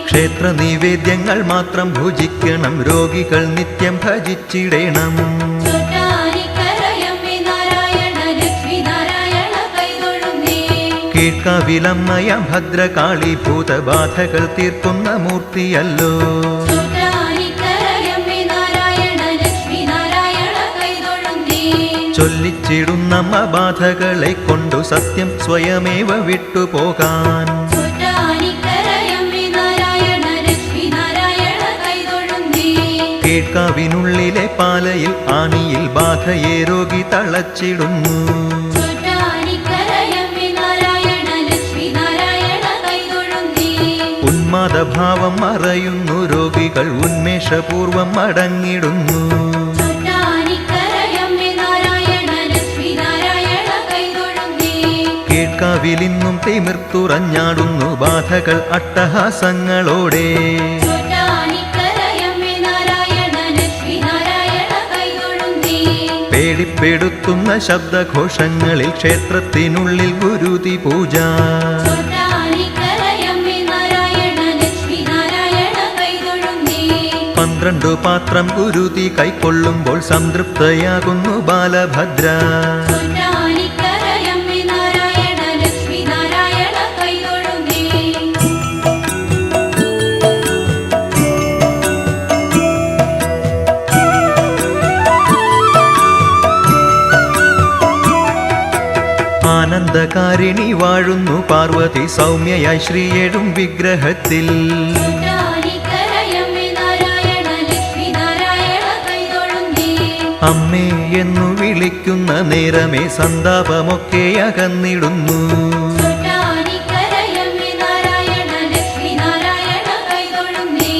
ക്ഷേത്ര നിവേദ്യങ്ങൾ മാത്രം ഭുജിക്കണം. രോഗികൾ നിത്യം ഭജിച്ചിടേണം. ചോറ്റാനിക്കരയമ്മേ നാരായണ ലക്ഷ്മി നാരായണ കൈതൊഴുന്നേ. കീഴ്ക്കാവിലമ്മയ ഭദ്രകാളി ഭൂതബാധകൾ തീർക്കുന്ന മൂർത്തിയല്ലോ. ചോറ്റാനിക്കരയമ്മേ നാരായണ ലക്ഷ്മി നാരായണ കൈതൊഴുന്നേ. ചൊല്ലിച്ചിടുന്നമ്മ ബാധകളെ കൊണ്ടു സത്യം സ്വയമേവ വിട്ടുപോകാൻ. ചോറ്റാനിക്കരയമ്മേ നാരായണ ലക്ഷ്മി നാരായണ കൈതൊഴുന്നേ. കീഴ്ക്കാവിനുള്ളിലെ പാലയിൽ ആണിയിൽ ബാധയെ രോഗി തളച്ചിടുന്നു. ചോറ്റാനിക്കരയമ്മേ നാരായണ ലക്ഷ്മി നാരായണ കൈതൊഴുന്നേ. ഉന്മാദഭാവം മറയുന്നു. രോഗികൾ ഉന്മേഷപൂർവം മടങ്ങിടുന്നു. ചോറ്റാനിക്കരയമ്മേ നാരായണ ലക്ഷ്മി നാരായണ കൈതൊഴുന്നേ. കീഴ്ക്കാവിലിന്നും തിമിർത്തുറഞ്ഞാടുന്നു ബാധകൾ അട്ടഹാസങ്ങളോടെ. ചോറ്റാനിക്കരയമ്മേ നാരായണ ലക്ഷ്മി നാരായണ കൈതൊഴുന്നേ. പേടിപ്പെടുത്തുന്ന ശബ്ദഘോഷങ്ങളിൽ ക്ഷേത്രത്തിനുള്ളിൽ ഗുരുതി പൂജ. ചോറ്റാനിക്കരയമ്മേ നാരായണ ലക്ഷ്മി നാരായണ കൈതൊഴുന്നേ. 12 പാത്രം ഗുരുതി കൈക്കൊള്ളുമ്പോൾ സംതൃപ്തയാകുന്നു ബാലഭദ്ര. ചോറ്റാനിക്കരയമ്മേ നാരായണ ലക്ഷ്മി നാരായണ കൈതൊഴുന്നേ. ആനന്ദകാരിണി വാഴുന്നു പാർവതി സൗമ്യയായി ശ്രീയേഴും വിഗ്രഹത്തിൽ. ചോറ്റാനിക്കരയമ്മേ നാരായണ ലക്ഷ്മി നാരായണ കൈതൊഴുന്നേ. അമ്മേ എന്നു വിളിക്കുന്ന നേരമേ സന്താപമൊക്കെ അകന്നിടുന്നു. ചോറ്റാനിക്കരയമ്മേ നാരായണ ലക്ഷ്മി നാരായണ കൈതൊഴുന്നേ.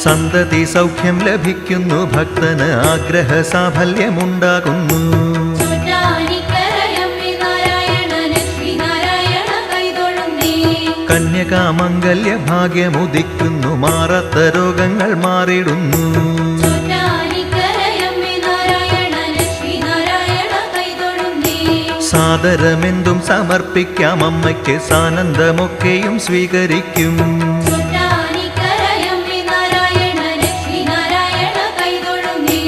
സന്തതി സൗഖ്യം ലഭിക്കുന്നു. ഭക്തന് ആഗ്രഹ സാഫല്യമുണ്ടാകുന്നു. ചോറ്റാനിക്കരയമ്മേ നാരായണ ലക്ഷ്മി നാരായണ കൈതൊഴുന്നേ. കന്യകാമംഗല്യ ഭാഗ്യമുദിക്കുന്നു. മാറാത്ത രോഗങ്ങൾ മാറിടുന്നു. ചോറ്റാനിക്കരയമ്മേ നാരായണ ലക്ഷ്മി നാരായണ കൈതൊഴുന്നേ. സാദരമെന്തും സമർപ്പിക്കാം അമ്മയ്ക്ക്. സാനന്ദമൊക്കെയും സ്വീകരിക്കും. ചോറ്റാനിക്കരയമ്മേ നാരായണ ലക്ഷ്മി നാരായണ കൈതൊഴുന്നേ.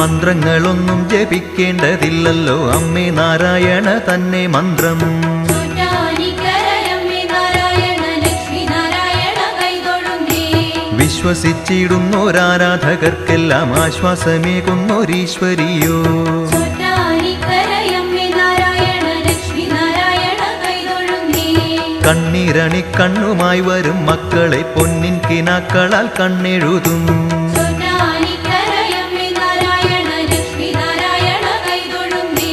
മന്ത്രങ്ങളൊന്നും ജപിക്കേണ്ടതില്ലല്ലോ. അമ്മേ നാരായണ തന്നെ മന്ത്രം. ചോറ്റാനിക്കരയമ്മേ നാരായണ ലക്ഷ്മി നാരായണ കൈതൊഴുന്നേ. വിശ്വസിച്ചിടുന്നോരാരാധകർക്കെല്ലാം ആശ്വാസമേകുന്നൊരീശ്വരിയോ. ചോറ്റാനിക്കരയമ്മേ നാരായണ ലക്ഷ്മി നാരായണ കൈതൊഴുന്നേ. കണ്ണീരണി കണ്ണുമായി വരും മക്കളെ പൊന്നിൻ കിനാക്കളാൽ കണ്ണെഴുതും. ചോറ്റാനിക്കരയമ്മേ നാരായണ ലക്ഷ്മി നാരായണ കൈതൊഴുന്നേ.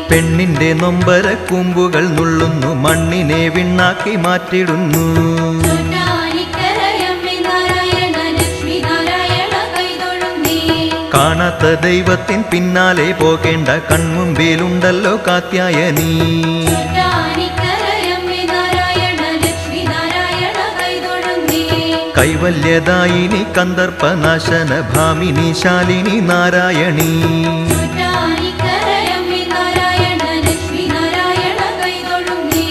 പെണ്ണിന്റെ നൊമ്പര കൂമ്പുകൾ നുള്ളുന്നു, മണ്ണിനെ വിണ്ണാക്കി മാറ്റിടുന്നു. ചോറ്റാനിക്കരയമ്മേ നാരായണ ലക്ഷ്മി നാരായണ കൈതൊഴുന്നേ. കാണാത്ത ദൈവത്തിൻ പിന്നാലെ പോകേണ്ട, കൺമുമ്പിലുണ്ടല്ലോ കാത്യായനി. ചോറ്റാനിക്കരയമ്മേ നാരായണ ലക്ഷ്മി നാരായണ കൈതൊഴുന്നേ. കൈവല്യദായിനി കന്ദർപ്പനാശന ഭാമിനി ശാലിനി നാരായണി. ചോറ്റാനിക്കരയമ്മേ നാരായണ ലക്ഷ്മി നാരായണ കൈതൊഴുന്നേ.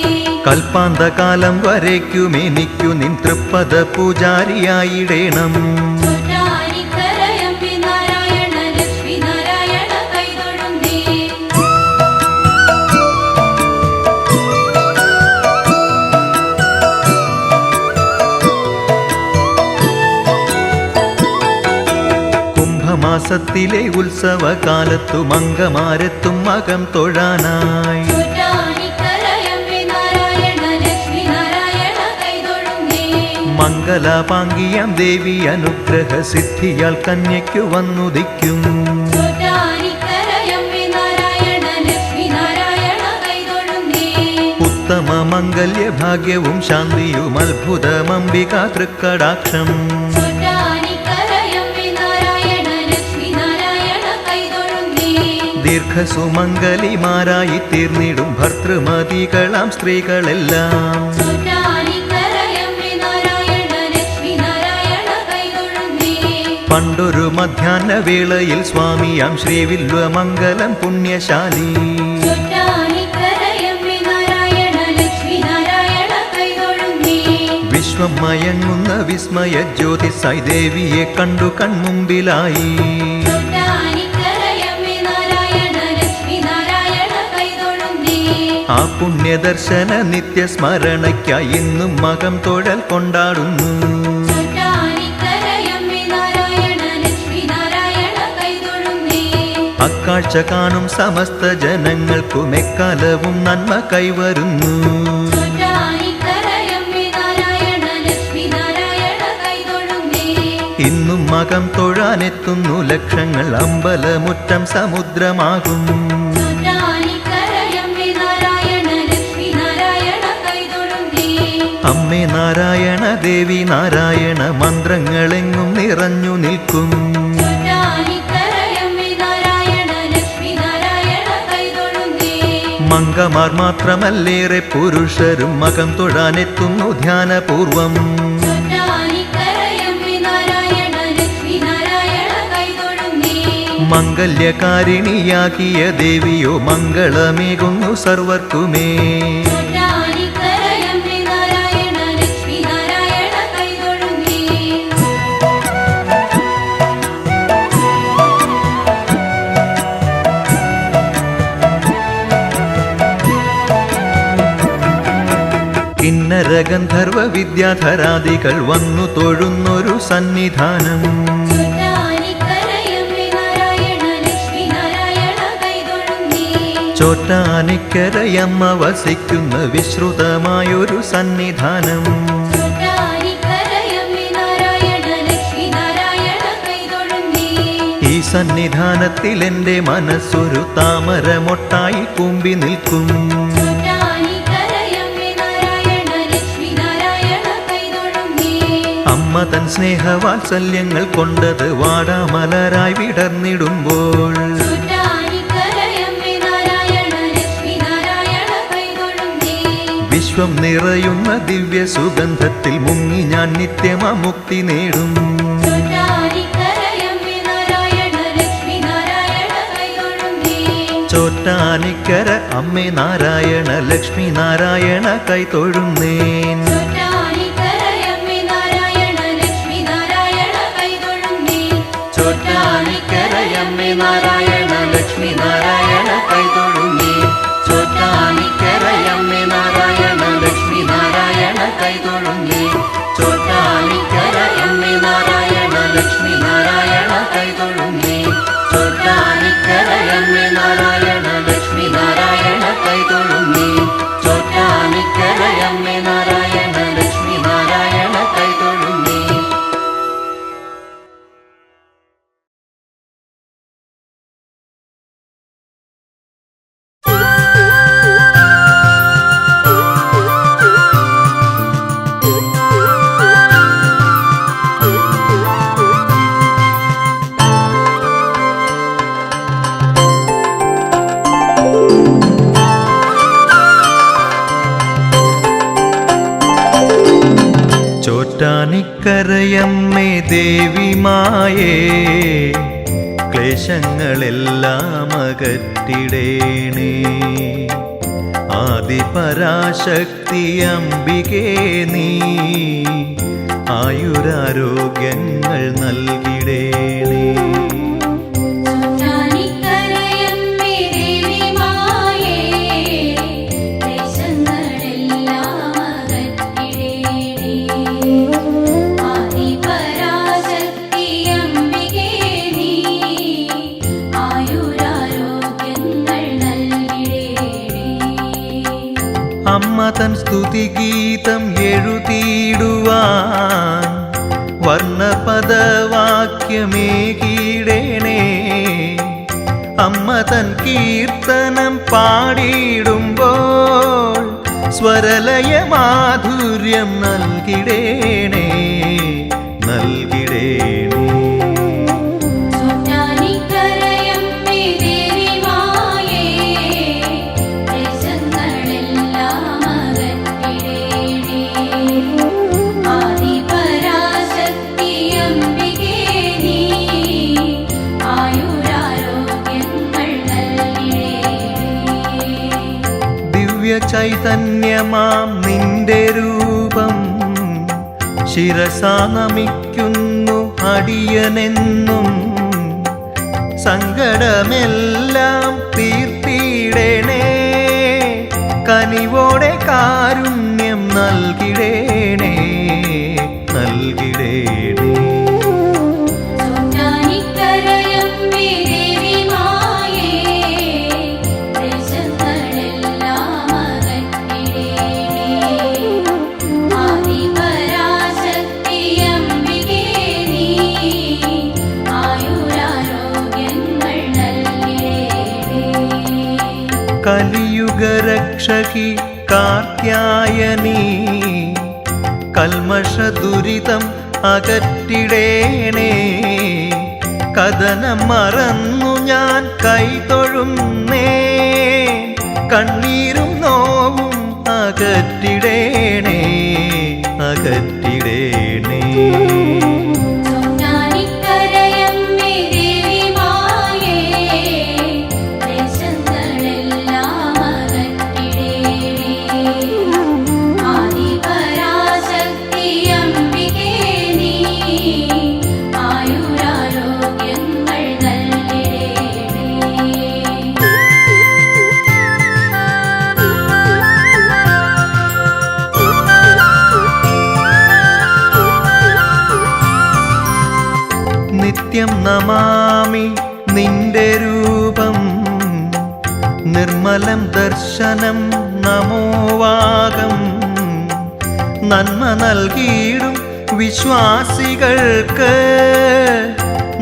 കൽപ്പാന്തകാലം വരയ്ക്കുമെനിക്കു നിൻ തൃപ്പദ പൂജാരിയായിടേണം. ചോറ്റാനിക്കരയമ്മേ നാരായണ ലക്ഷ്മി നാരായണ കൈതൊഴുന്നേ. കുംഭമാസത്തിലെ ഉത്സവകാലത്തു മംഗമാരെത്തും മകം തൊഴാനായി. ചോറ്റാനിക്കരയമ്മേ നാരായണ ലക്ഷ്മി നാരായണ കൈതൊഴുന്നേ. മംഗലാപാംഗിയാം ദേവി അനുഗ്രഹ സിദ്ധിയാൽ കന്യയ്ക്കു വന്നുദിക്കും. ചോറ്റാനിക്കരയമ്മേ നാരായണ ലക്ഷ്മി നാരായണ കൈതൊഴുന്നേ. ഉത്തമ മംഗല്യ ഭാഗ്യവും ശാന്തിയും അത്ഭുതമംബിക തൃക്കടാക്ഷം. ചോറ്റാനിക്കരയമ്മേ നാരായണ ലക്ഷ്മി നാരായണ കൈതൊഴുന്നേ. ദീർഘസുമംഗലിമാരായി തീർന്നിടും ഭർതൃമതികളാം സ്ത്രീകളെല്ലാം. ചോറ്റാനിക്കരയമ്മേ നാരായണ ലക്ഷ്മി നാരായണ കൈതൊഴുന്നേ. പണ്ടൊരു മധ്യാഹ്ന വേളയിൽ സ്വാമിയാം ശ്രീവില്വമംഗലം പുണ്യശാലി. ചോറ്റാനിക്കരയമ്മേ നാരായണ ലക്ഷ്മി നാരായണ കൈതൊഴുന്നേ. വിശ്വം മയങ്ങുന്ന വിസ്മയ ജ്യോതിസായി ദേവിയെ കണ്ടു കൺമുമ്പിലായി. ചോറ്റാനിക്കരയമ്മേ നാരായണ ലക്ഷ്മി നാരായണ കൈതൊഴുന്നേ. ആ പുണ്യദർശന നിത്യസ്മരണയ്ക്കായി ഇന്നും മകം തൊഴൽ കൊണ്ടാടുന്നു. ചോറ്റാനിക്കരയമ്മേ നാരായണ ലക്ഷ്മി നാരായണ കൈതൊഴുന്നേ. അക്കാഴ്ച കാണും സമസ്ത ജനങ്ങൾക്കും എക്കാലവും നന്മ കൈവരുന്നു. ചോറ്റാനിക്കരയമ്മേ നാരായണ ലക്ഷ്മി നാരായണ കൈതൊഴുന്നേ. ഇന്നും മകം തൊഴാനെത്തുന്നു ലക്ഷങ്ങൾ, അമ്പലമുറ്റം സമുദ്രമാകും. ചോറ്റാനിക്കരയമ്മേ നാരായണ ലക്ഷ്മി നാരായണ കൈതൊഴുന്നേ. അമ്മേ നാരായണ ദേവി നാരായണ മന്ത്രങ്ങളെങ്ങും നിറഞ്ഞു നിൽക്കും. ചോറ്റാനിക്കരയമ്മേ നാരായണ ലക്ഷ്മി നാരായണ കൈതൊഴുന്നേ. മംഗമാർ മാത്രമല്ലേറെ പുരുഷരും മകം തൊഴാനെത്തുന്നു ധ്യാനപൂർവം. ചോറ്റാനിക്കരയമ്മേ നാരായണ ലക്ഷ്മി നാരായണ കൈതൊഴുന്നേ. മംഗല്യകാരിണിയാകിയ ദേവിയോ മംഗളമേകുന്നു സർവർക്കുമേ. ചോറ്റാനിക്കരയമ്മേ നാരായണ ലക്ഷ്മി നാരായണ കൈതൊഴുന്നേ. കിന്നര ഗന്ധർവ വിദ്യാധരാദികൾ വന്നു തൊഴുന്നൊരു സന്നിധാനം. ചോറ്റാനിക്കരയമ്മേ നാരായണ ലക്ഷ്മി നാരായണ കൈതൊഴുന്നേ. ചോറ്റാനിക്കരയമ്മ വസിക്കുന്ന വിശ്രുതമായൊരു സന്നിധാനം. ചോറ്റാനിക്കരയമ്മേ നാരായണ ലക്ഷ്മി നാരായണ കൈതൊഴുന്നേ. ഈ സന്നിധാനത്തിൽ എൻ്റെ മനസ്സൊരു താമരമൊട്ടായി കൂമ്പി നിൽക്കും. ചോറ്റാനിക്കരയമ്മേ നാരായണ ലക്ഷ്മി നാരായണ കൈതൊഴുന്നേ. അമ്മ തൻ സ്നേഹവാത്സല്യങ്ങൾ കൊണ്ടത് വാടാമലരായി വിടർന്നിടുമ്പോൾ. ചോറ്റാനിക്കരയമ്മേ നാരായണ ലക്ഷ്മി നാരായണ കൈതൊഴുന്നേ. വിശ്വം നിറയുന്ന ദിവ്യ സുഗന്ധത്തിൽ മുങ്ങി ഞാൻ നിത്യമമുക്തി നേടും. ചോറ്റാനിക്കരയമ്മേ നാരായണ ലക്ഷ്മി നാരായണ കൈതൊഴുന്നേ. ചോറ്റാനിക്കര അമ്മേ നാരായണ ലക്ഷ്മി നാരായണ കൈതൊഴുന്നേൻ. ചോറ്റാനിക്കരയമ്മേ നാരായണ ലക്ഷ്മി നാരായണ കൈതൊഴുന്നേ. ചോറ്റാനിക്കരയമ്മേ നാരായണ ലക്ഷ്മി നാരായണ കൈതൊഴുന്നേൻ. ചോറ്റാനിക്കരയമ്മേ നാരായണ ലക്ഷ്മി നാരായണ കൈതൊഴുന്നേൻ. ചോറ്റാനിക്കരയമ്മേ നാരായണ ലക്ഷ്മി നാരായണ കൈതൊഴുന്നേൻ. ചോറ്റാനിക്കരയമ്മേ നാരായണ ലക്ഷ്മി നാരായണ കൈതൊഴുന്നേൻ. ചോറ്റാനിക്കരയമ്മേ നാരായണ ചോറ്റാനിക്കരയമ്മേ ദേവി മായേ ക്ലേശങ്ങളെല്ലാം അകറ്റിടേണേ ആദിപരാശക്തി അംബികേ നീ ആയുരാരോഗ്യങ്ങൾ നൽകിടേണേ ചോറ്റാനിക്കരയമ്മേ ദേവി മായേ ക്ലേശങ്ങളെല്ലാം അകറ്റിടേണേ ആദിപരാശക്തി അംബികേ നീ ആയുരാരോഗ്യങ്ങൾ നൽകിടേണേ അമ്മ തൻ സ്തുതിഗീതം എഴുതിയിടുവാൻ വർണ്ണപദവാക്യമേകിടേണേ അമ്മ തൻ കീർത്തനം പാടിയിടുമ്പോൾ സ്വരലയ മാധുര്യം നൽകിടേണേ നൽകിടേണേ ചോറ്റാനിക്കരയമ്മേ ദേവി മായേ ക്ലേശങ്ങളെല്ലാം അകറ്റിടേണേ ആദിപരാശക്തി അംബികേ നീ ആയുരാരോഗ്യങ്ങൾ നൽകിടേണേ ദിവ്യ ചൈതന്യമാം നിന്റെ രൂപം ശിരസാ നമിക്കുന്നു അടിയനെന്നും സങ്കടമെല്ലാം തീർത്തിടേണേ കനിവോടെ കാരുണ്യം നൽകിടേണേ നൽകിടേണേ ചോറ്റാനിക്കരയമ്മേ ദേവി മായേ ക്ലേശങ്ങളെല്ലാം അകറ്റിടേണേ ആദിപരാശക്തി അംബികേ നീ ആയുരാരോഗ്യങ്ങൾ നൽകിടേണേ കലിയുഗരക്ഷകി കാർത്യായനീ കൽമഷദുരിതം അകറ്റിടേണേ കഥനം മറന്നു ഞാൻ കൈതൊഴുന്നേ കണ്ണീരും നോവും അകറ്റിടേണേ അകറ്റിടേണേ ചോറ്റാനിക്കരയമ്മേ ദേവി മായേ ക്ലേശങ്ങളെല്ലാം അകറ്റിടേണേ ആദിപരാശക്തി അംബികേ നീ ആയുരാരോഗ്യങ്ങൾ നൽകിടേണേ നിത്യം നമാമി നിന്റെ രൂപം നിർമ്മലം ദർശനം നമോവാകം നന്മ നൽകിയിടും വിശ്വാസികൾക്ക്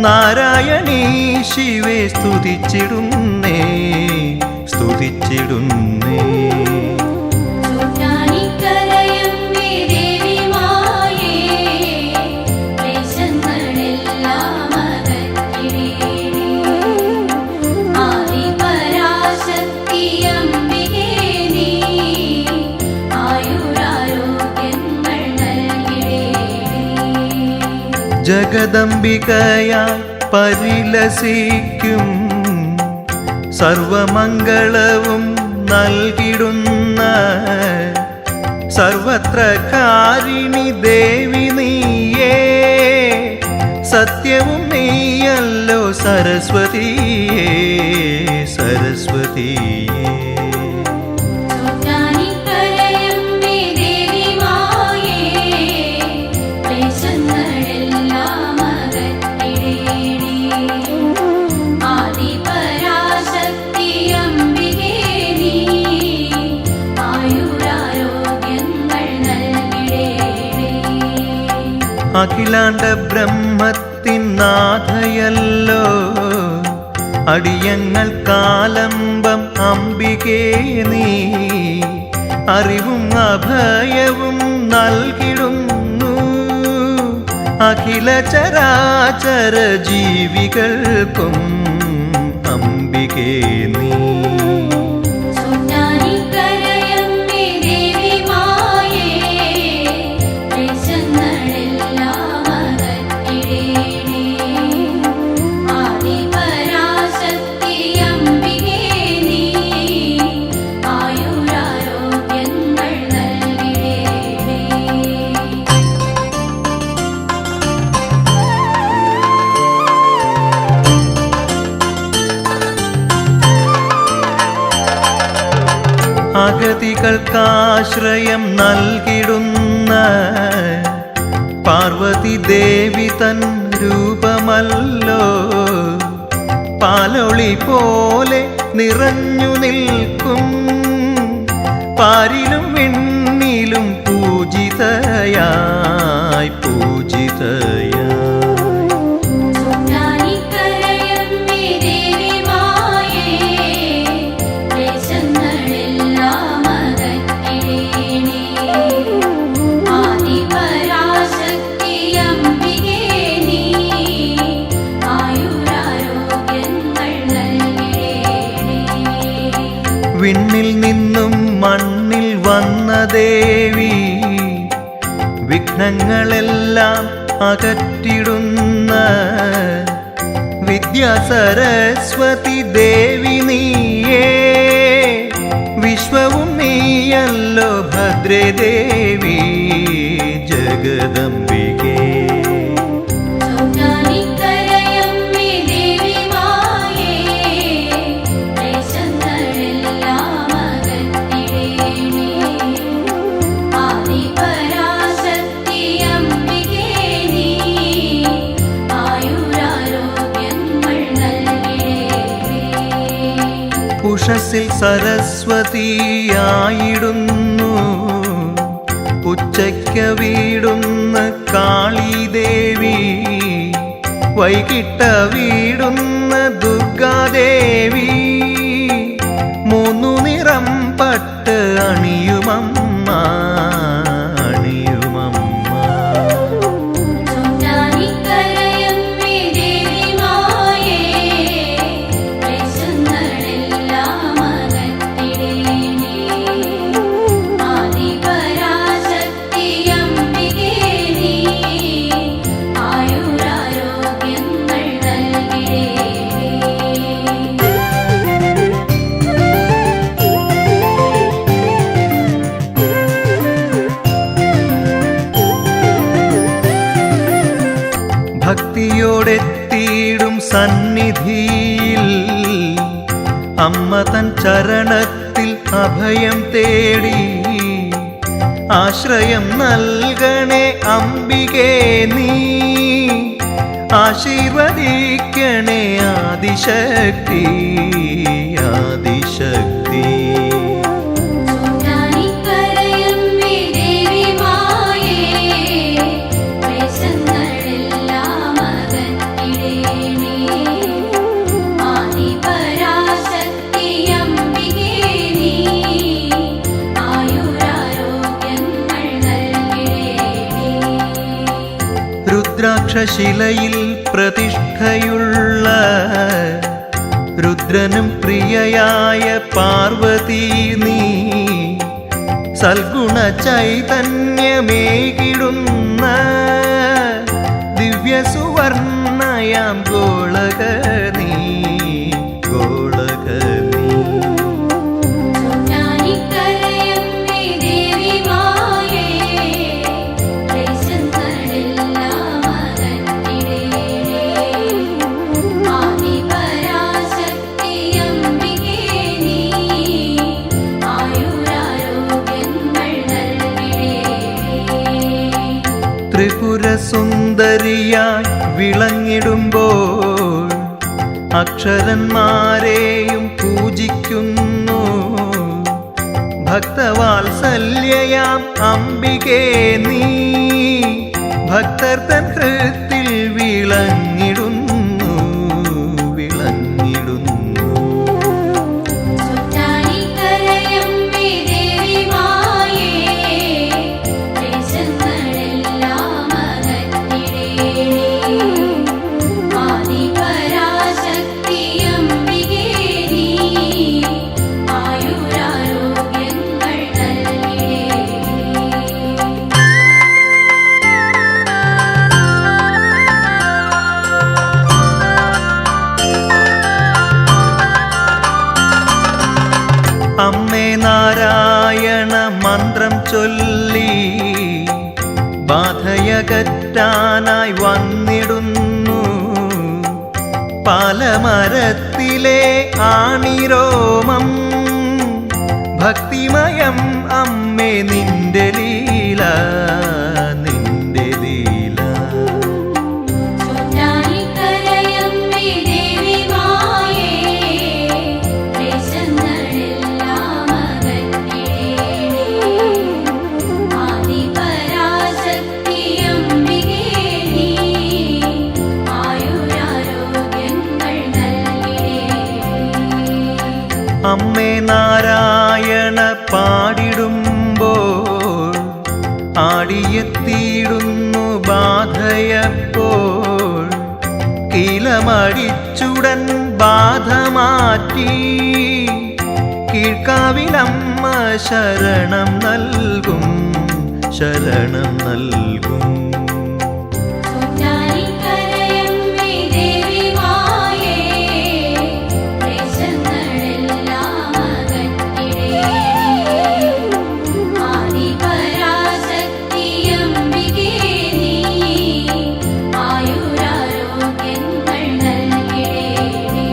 നാരായണീ ശിവേ സ്തുതിച്ചിടുന്നേ സ്തുതിച്ചിടുന്നേ ചോറ്റാനിക്കരയമ്മേ ദേവി മായേ ക്ലേശങ്ങളെല്ലാം അകറ്റിടേണേ ആദിപരാശക്തി അംബികേ നീ ആയുരാരോഗ്യങ്ങൾ നൽകിടേണേ ജഗദംബികയായി പരിലസിക്കും സർവമംഗളവും നൽകിടുന്ന സർവത്ര കാരിണി ദേവി നീയേ സത്യവും നീയല്ലോ സരസ്വതിയേ സരസ്വതിയേ ചോറ്റാനിക്കരയമ്മേ ദേവി മായേ ക്ലേശങ്ങളെല്ലാം അകറ്റിടേണേ ആദിപരാശക്തി അംബികേ നീ ആയുരാരോഗ്യങ്ങൾ നൽകിടേണേ അഖിലാണ്ട ബ്രഹ്മത്തിൻ നാഥയല്ലോ അടിയങ്ങൾ കാലംബം അംബികേ നീ അറിവും അഭയവും നൽകിടുന്നു അഖില ചരാചര ജീവികൾക്കും അംബികേ നീ ചോറ്റാനിക്കരയമ്മേ ദേവി മായേ ക്ലേശങ്ങളെല്ലാം അഗതികൾക്കാശ്രയം നൽകിടുന്ന പാർവതി ദേവി തൻ രൂപമല്ലോ പാലൊളി പോലെ നിറഞ്ഞു നിൽക്കും പാരിലും വിണ്ണിലും പൂജിതയായി പൂജിതയായി വിണ്ണിൽ നിന്നും മണ്ണിൽ വന്ന ദേവി വിഘ്നങ്ങളെല്ലാം അകറ്റിടുന്ന വിദ്യാസരസ്വതി ദേവി നീയേ വിശ്വവും നീയല്ലോ ഭദ്രേ ദേവി ജഗദംബികേ ഉഷസ്സിൽ സരസ്വതിയായിടുന്നു ഉച്ചയ്ക്ക് വീടുന്ന കാളിദേവി വൈകിട്ട് വീടുന്ന ദുർഗാദേവി മൂന്നു നിറം പട്ട് അണിയുമമ്മ അണിയുമമ്മ ഭക്തിയോടെത്തിയിടും സന്നിധിയിൽ അമ്മ തൻ ചരണത്തിൽ അഭയം തേടി ആശ്രയം നൽകണേ അംബികേ നീ ആശീർവദിക്കണേ ആദിശക്തി ആദിശക്തി രുദ്രാക്ഷശിലയിൽ പ്രതിഷ്ഠയുള്ള രുദ്രനും പ്രിയയായ പാർവതി നീ സൽഗുണ ചൈതന്യമേകിടുന്ന ദിവ്യസുവർണയാം ഗോളകനീ ഗോളകനീ ത്രിപുരസുന്ദരിയായി വിളങ്ങിടുമ്പോൾ അക്ഷരന്മാരെയും പൂജിക്കുന്നു ഭക്തവാത്സല്യയാം അംബികേ നീ ഭക്തർ തൻ ഹൃത്തിൽ വിളങ്ങിടുന്നു വിളങ്ങിടുന്നു അമ്മേ നാരായണ മന്ത്രം ചൊല്ലി ബാധയകറ്റാനായി വന്നിടുന്നു പാലമരത്തിലെ ആണിരോമം ഭക്തി കാവ്യം അമ്മേ നിന്റെ ലീല നിന്റെ ലീല. ചോറ്റാനിക്കരയമ്മേ ദേവി മായേ ക്ലേശങ്ങളെല്ലാം അകറ്റിടേണേ. ആദിപരാശക്തി അംബികേ നീ ആയുരാരോഗ്യങ്ങൾ നൽകിടേണേ. അമ്മേ നാരായണ പാടിടുമ്പോൾ ആടിയെത്തിയിടുന്നു ബാധയപ്പോൾ. കീലമടിച്ചുടൻ ബാധ മാറ്റി കീഴ്ക്കാവിലമ്മ ശരണം നൽകും ശരണം നൽകും. ചോറ്റാനിക്കരയമ്മേ ദേവി മായേ ക്ലേശങ്ങളെല്ലാം അകറ്റിടേണേ. ആദിപരാശക്തി അംബികേ നീ ആയുരാരോഗ്യങ്ങൾ നൽകിടേണേ.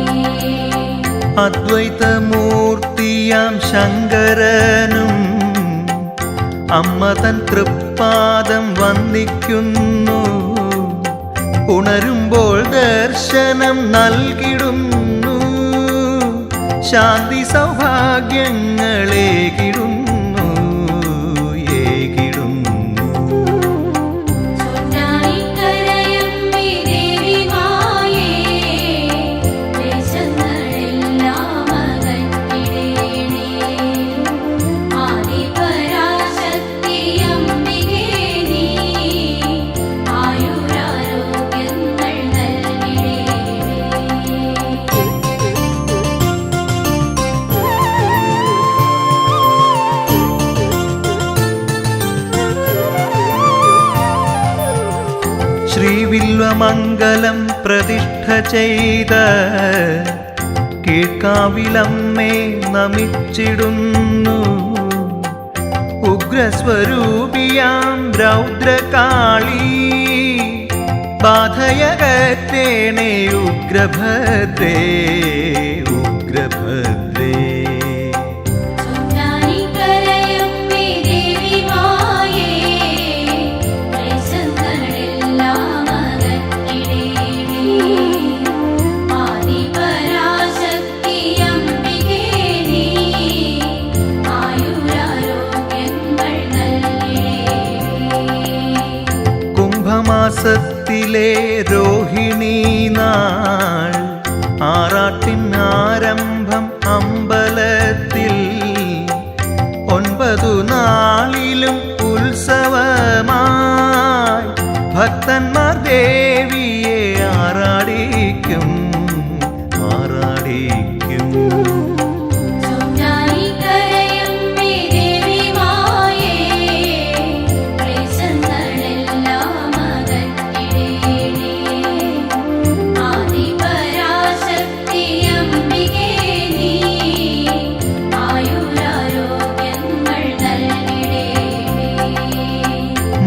അദ്വൈതമൂർത്തിയാം ശങ്കരനും അമ്മ തൻ തൃപ്പാദം വന്ദിക്കുന്നു. ഉണരുമ്പോൾ ദർശനം നൽകിടുന്നു. ശാന്തി സൗഭാഗ്യങ്ങളേകിടുന്നു ഏകിടുന്നു. ചോറ്റാനിക്കരയമ്മേ ദേവി മായേ ക്ലേശങ്ങളെല്ലാം അകറ്റിടേണേ. ആദിപരാശക്തി അംബികേ നീ ആയുരാരോഗ്യങ്ങൾ നൽകിടേണേ. ശ്രീവില്വമംഗലം പ്രതിഷ്ഠ ചെയ്ത കീഴ്ക്കാവിലമ്മേ നമിച്ചിടുന്നു. ഉഗ്രസ്വരൂപിയാം രൗദ്രകാളി ബാധയകറ്റേണേ ഉഗ്രഭദ്രേ ഉഗ്രഭദ്രേ. ചോറ്റാനിക്കരയമ്മേ ദേവി മായേ ക്ലേശങ്ങളെല്ലാം അകറ്റിടേണേ. ആദിപരാശക്തി അംബികേ നീ ആയുരാരോഗ്യങ്ങൾ നൽകിടേണേ. കുംഭമാസത്തിലെ രോഹിണി നാൾ ആറാട്ടിൻ ആരംഭം അമ്പലത്തിൽ. 9 നാളിലും ഉത്സവമായി ഭക്തന്മാർ ദേവിയെ ആറാടിക്കും ആറാടിക്കും. ചോറ്റാനിക്കരയമ്മേ ദേവി മായേ ക്ലേശങ്ങളെല്ലാം അകറ്റിടേണേ. ആദിപരാശക്തി അംബികേ നീ ആയുരാരോഗ്യങ്ങൾ നൽകിടേണേ.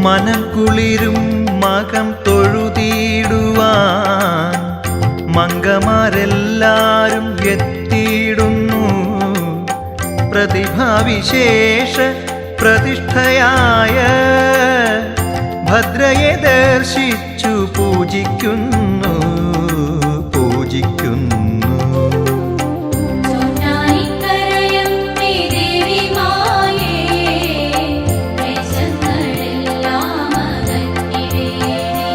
മനം കുളിരും മകം തൊഴുതിടുവാൻ മംഗമാരെല്ലാരും എത്തിയിടുന്നു. പ്രതിഭാവിശേഷ പ്രതിഷ്ഠയായ ഭദ്രയെ ദർശിച്ചു പൂജിക്കുന്നു പൂജിക്കുന്നു. ചോറ്റാനിക്കരയമ്മേ ദേവി മായേ ക്ലേശങ്ങളെല്ലാം അകറ്റിടേണേ.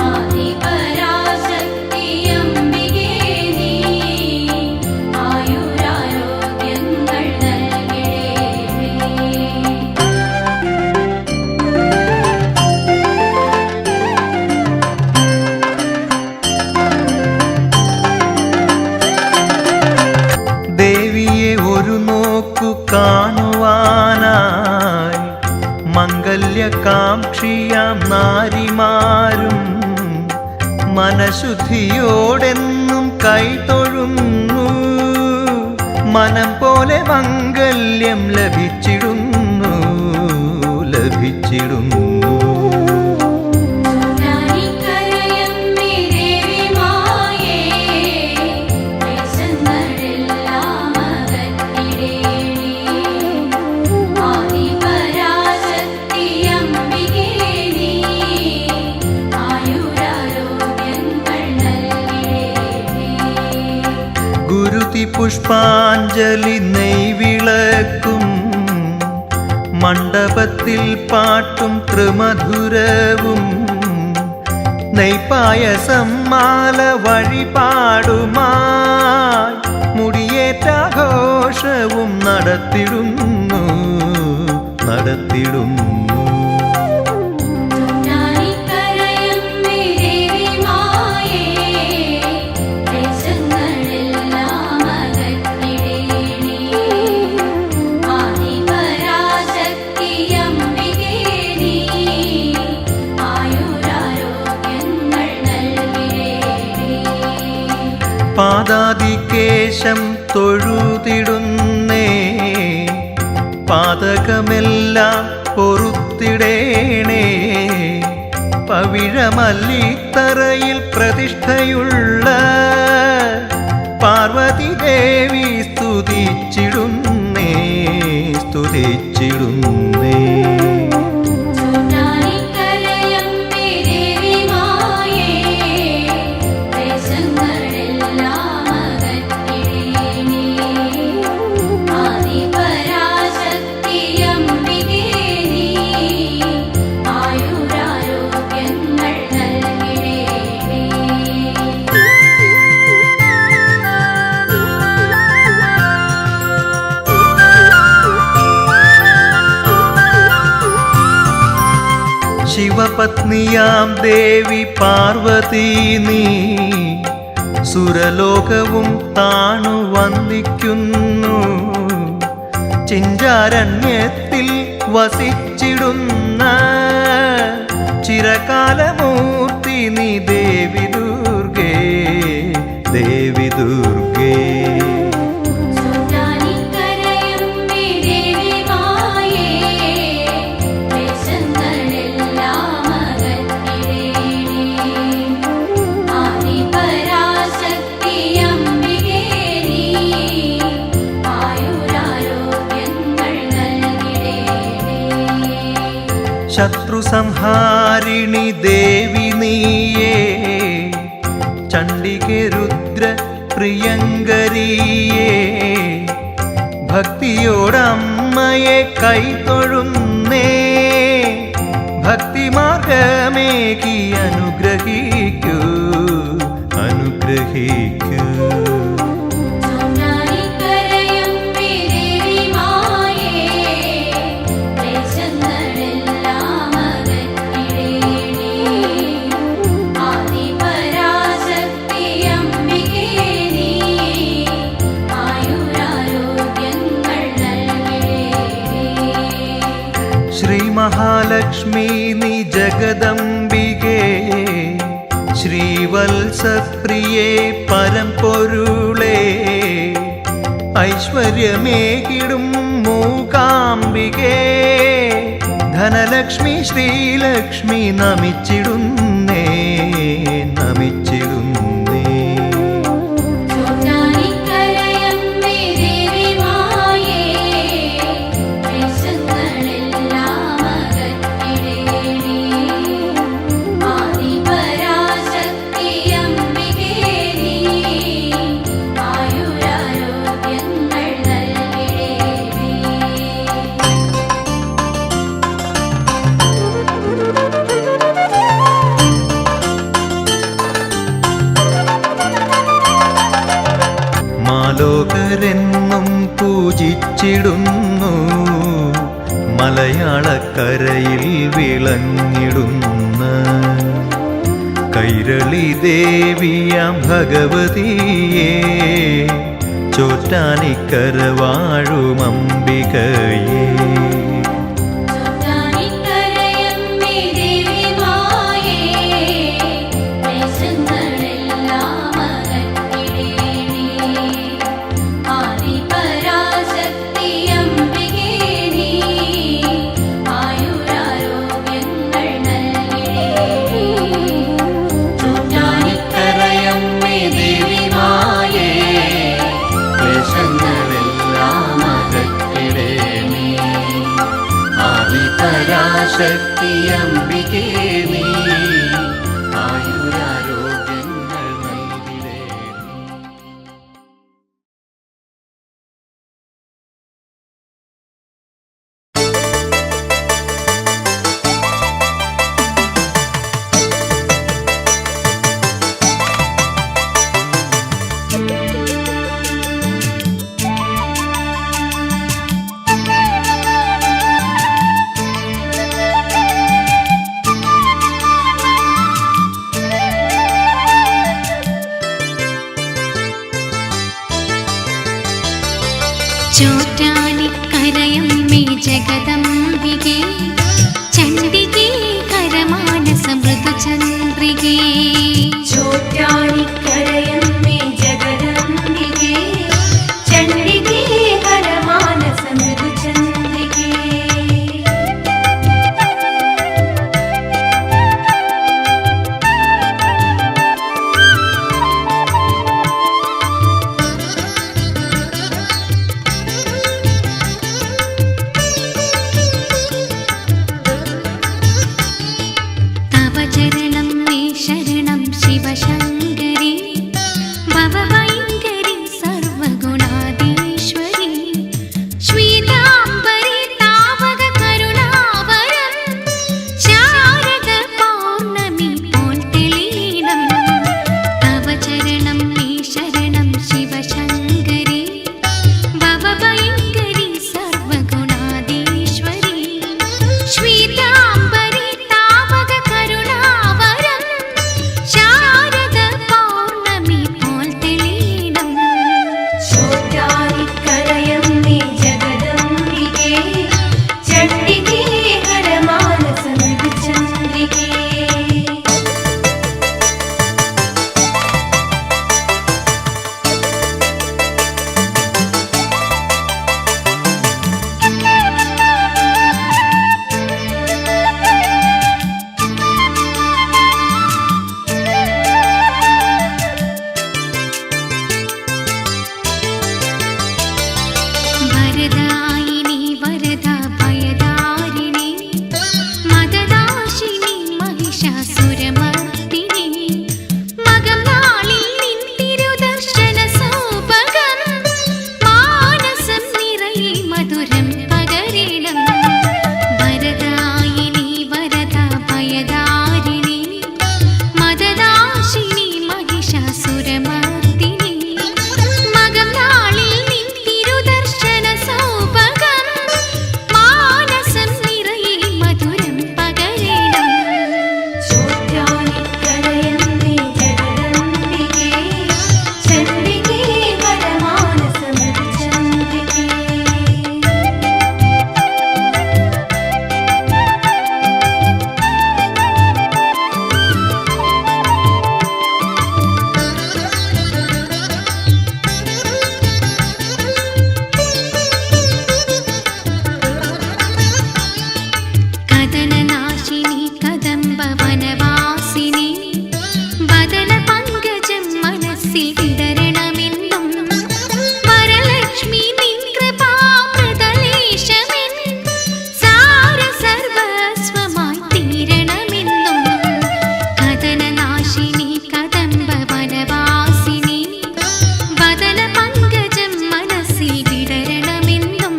ആദിപരാശക്തി അംബികേ നീ ആയുരാരോഗ്യങ്ങൾ നൽകിടേണേ. ദേവിയെ ഒരു നോക്കു കാണുവാനായി മംഗല്യകാംക്ഷിയാം നാരിമാരും മനഃശുദ്ധിയോടെന്നും കൈതൊഴുന്നു. മനം പോലെ മംഗല്യം ലഭിച്ചിടുന്നു ലഭിച്ചിടുന്നു. ചോറ്റാനിക്കരയമ്മേ ദേവി മായേ ക്ലേശങ്ങളെല്ലാം അകറ്റിടേണേ. സ്തുതി പുഷ്പാഞ്ജലി നെയ്വിളക്കും മണ്ഡപത്തിൽ പാട്ടും ത്രിമധുരവും നെയ്പായസം മാല വഴിപാടുമായി മുടിയേറ്റാഘോഷവും നടത്തിടുന്നു ചൊട്ടാനിക്കരയമ്മേ ദേവി മായേ ക്ലേശങ്ങളെല്ലാം അകറ്റിടേണേ ആദിപരാശക്തി അംബികേ നീ ആയുരാരോഗ്യങ്ങൾ നൽകിടേണേ പാദാദികേശം തൊഴുതിടുന്നേ പാതകമെല്ലാം പൊറുത്തിടേണേ പവിഴമല്ലിത്തറയിൽ പ്രതിഷ്ഠയുള്ള പാർവതി ദേവി സ്തുതിച്ചിടുന്നേ ചൊട്ടാനിക്കരയമ്മേ ദേവി മായേ ക്ലേശങ്ങളെല്ലാം അകറ്റിടേണേ ആദിപരാശക്തി അംബികേ നീ ആയുരാരോഗ്യങ്ങൾ നൽകിടേണേ ശിവപത്നിയാം ദേവി പാർവതി നീ സുരലോകവും താണു വന്ദിക്കുന്നു ചിഞ്ചാരണ്യത്തിൽ വസിച്ചിടുന്ന ചിരകാലമൂർത്തി നീ ദേവി ദുർഗേ ചൊട്ടാനിക്കരയമ്മേ ദേവി മായേ ക്ലേശങ്ങളെല്ലാം അകറ്റിടേണേ ആദിപരാശക്തി അംബികേ നീ ആയുരാരോഗ്യങ്ങൾ നൽകിടേണേ ശത്രു സംഹാരിണി ദേവി നീയേ ചണ്ഡികെ രുദ്ര പ്രിയങ്കരിയേ ഭക്തിയോടമ്മയെ കൈതൊഴുന്നേ ഭക്തിമാർഗമേകി അനുഗ്രഹിക്കൂ ചൊട്ടാനിക്കരയമ്മേ ദേവി മായേ ക്ലേശങ്ങളെല്ലാം അകറ്റിടേണേ ആദിപരാശക്തി അംബികേ നീ ആയുരാരോഗ്യങ്ങൾ നൽകിടേണേ ശ്രീ മഹാലക്ഷ്മി നീ ജഗദംബികേ ശ്രീവത്സപ്രിയേ പരംപൊരുളേ ഐശ്വര്യമേകിടും മൂകാംബികേ ധനലക്ഷ്മി ശ്രീലക്ഷ്മി നമിച്ചിടുന്നേ ചൊട്ടാനിക്കരയമ്മേ ദേവി മായേ ക്ലേശങ്ങളെല്ലാം അകറ്റിടേണേ ആദിപരാശക്തി അംബികേ നീ ആയുരാരോഗ്യങ്ങൾ നൽകിടേണേ മാലോകരെന്നും പൂജിച്ചിടുന്നു മലയാളക്കരയിൽ വിളങ്ങിടുന്ന കൈരളി ദേവിയാം ഭഗവതിയേ ചോറ്റാനിക്കര വാഴും അംബികയേ ചൊട്ടാനിക്കരയമ്മേ ദേവി മായേ ക്ലേശങ്ങളെല്ലാം അകറ്റിടേണേ ആദിപരാശക്തി അംബികേ നീ ആയുരാരോഗ്യങ്ങൾ നൽകിടേണേ ചൊട്ടാനിക്കരയമ്മേ ദേവി മായേ ക്ലേശങ്ങളെല്ലാം അകറ്റിടേണേ ആദിപരാശക്തി അംബികേ നീ ചോറ്റാനിക്കരയമ്മേ ജഗദംബികേ ചണ്ഡികേ കരമാനസ മൃദുചന്ദ്രികേ ചോറ്റാനിക്കരയമ്മേ ജഗദംബികേ ചണ്ഡികേ കരമാനസ മൃദുചന്ദ്രികേ തവ ചരണം മേ ശരണം ശിവശങ്കരി ഭവഭയങ്കരി സർവഗുണാധീശ്വരി ശ്വേതാംബരി താവക കരുണാവരം ശാരദ പൗർണമി പോൽ തെളിയണം തവ ചരണം മേ ശരണം ശിവശങ്കരി ഭവഭയങ്കരി സർവഗുണാധീശ്വരി ശ്വേതാംബരി താവക കരുണാവരം ശാരദ പൗർണമി പോൽ തെളിയണം ചോറ്റാനിക്കരയമ്മേ ജഗദംബികേ ചണ്ഡികേ കരമാനസ മൃദുചന്ദ്രികേ വരദായിനി വരദ ഭയദാരിണി മദദാശിനി മഹിഷാസുരമർദിനി മകം നാളിൽ നിൻ തിരുദർശന സൗഭഗം മാനസം നിറയെ മധുരം പകരണം വരദായിനി വരദ ഭയദാരിണി മദദാശിനി മഹിഷാസുരമർദിനി മകം നാളിൽ നിൻ തിരുദർശന സൗഭഗം മാനസം നിറയെ മധുരം പകരണം ചോറ്റാനിക്കരയമ്മേ ജഗദംബികേ ചണ്ഡികേ കരമാനസ മൃദുചന്ദ്രികേ കദനനാശിനി കദംബ വനവാസിനി വദന പങ്കജം മനസ്സിൽ വിതരണമെന്നും വരലക്ഷ്മി നിൻ കൃപാമൃതലേശമെൻ സാര സർവസ്വമായി തീരണമെന്നും കദനനാശിനി കദംബ വനവാസിനി വദന പങ്കജം മനസ്സിൽ വിടരണമെന്നും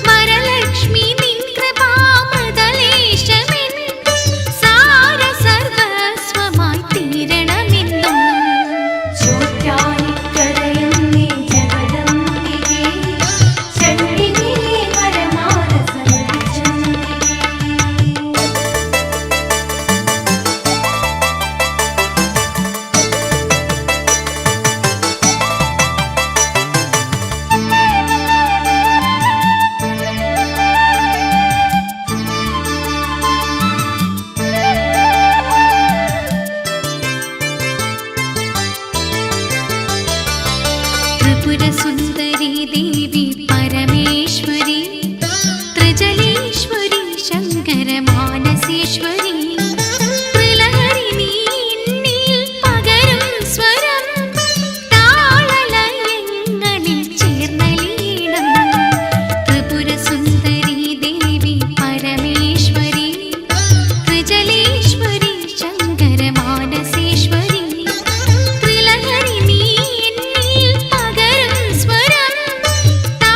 വരലക്ഷ്മി നിൻ കൃപാമൃതലേശമെൻ സാര സർവസ്വമായി തീരണമെന്നും ചോറ്റാനിക്കരയമ്മേ ജഗദംബികേ ചണ്ഡികേ കരമാനസ മൃദുചന്ദ്രികേ ത്രിപുര സുന്ദരി ദേവി പരമേശ്വരി ത്രിജലേശ്വരി ശങ്കര മാനസേശ്വരി ത്രിലഹരി നീ പകരും സ്വരം താളലയങ്ങളിൽ ചേർന്നലീണം ത്രിപുര സുന്ദരി ദേവി പരമേശ്വരി ത്രിജലേശ്വരി ശങ്കര മാനസേശ്വരി ത്രിലഹരി നീ പകരും സ്വരം താ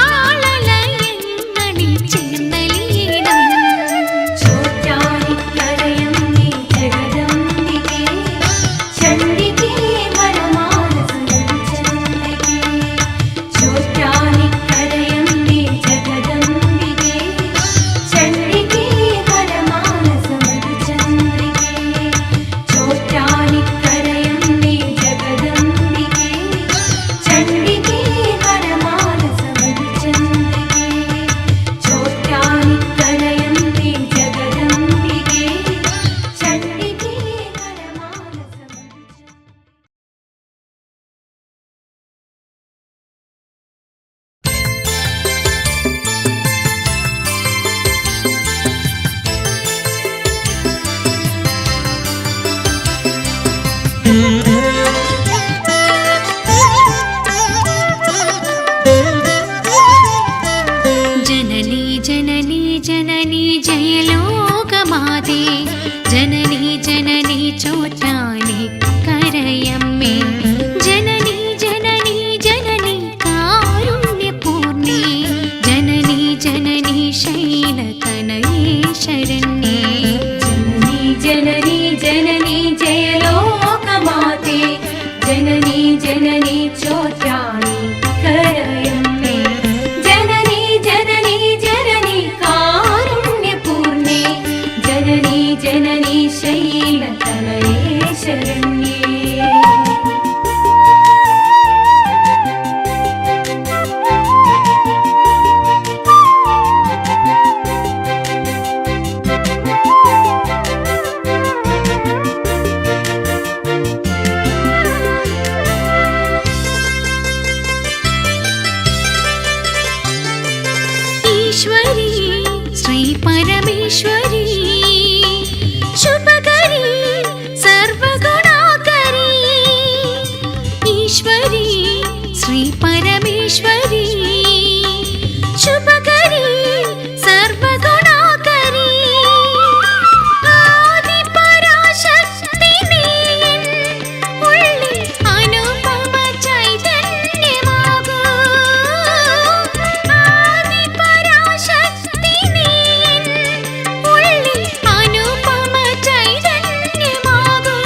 ഈശ്വരി ശ്രീ പരമേശ്വരി ശുഭകരി സർവഗുണാകരി ഈശ്വരി ശ്രീ പരമേശ്വരി ശുഭകരി സർവഗുണാകരി ആദിപരാശക്തി നീൻ ഉള്ളിൽ അനുപമ ചൈതന്യമാകൂ ആദിപരാശക്തി നീൻ ഉള്ളിൽ അനുപമ ചൈതന്യമാകൂ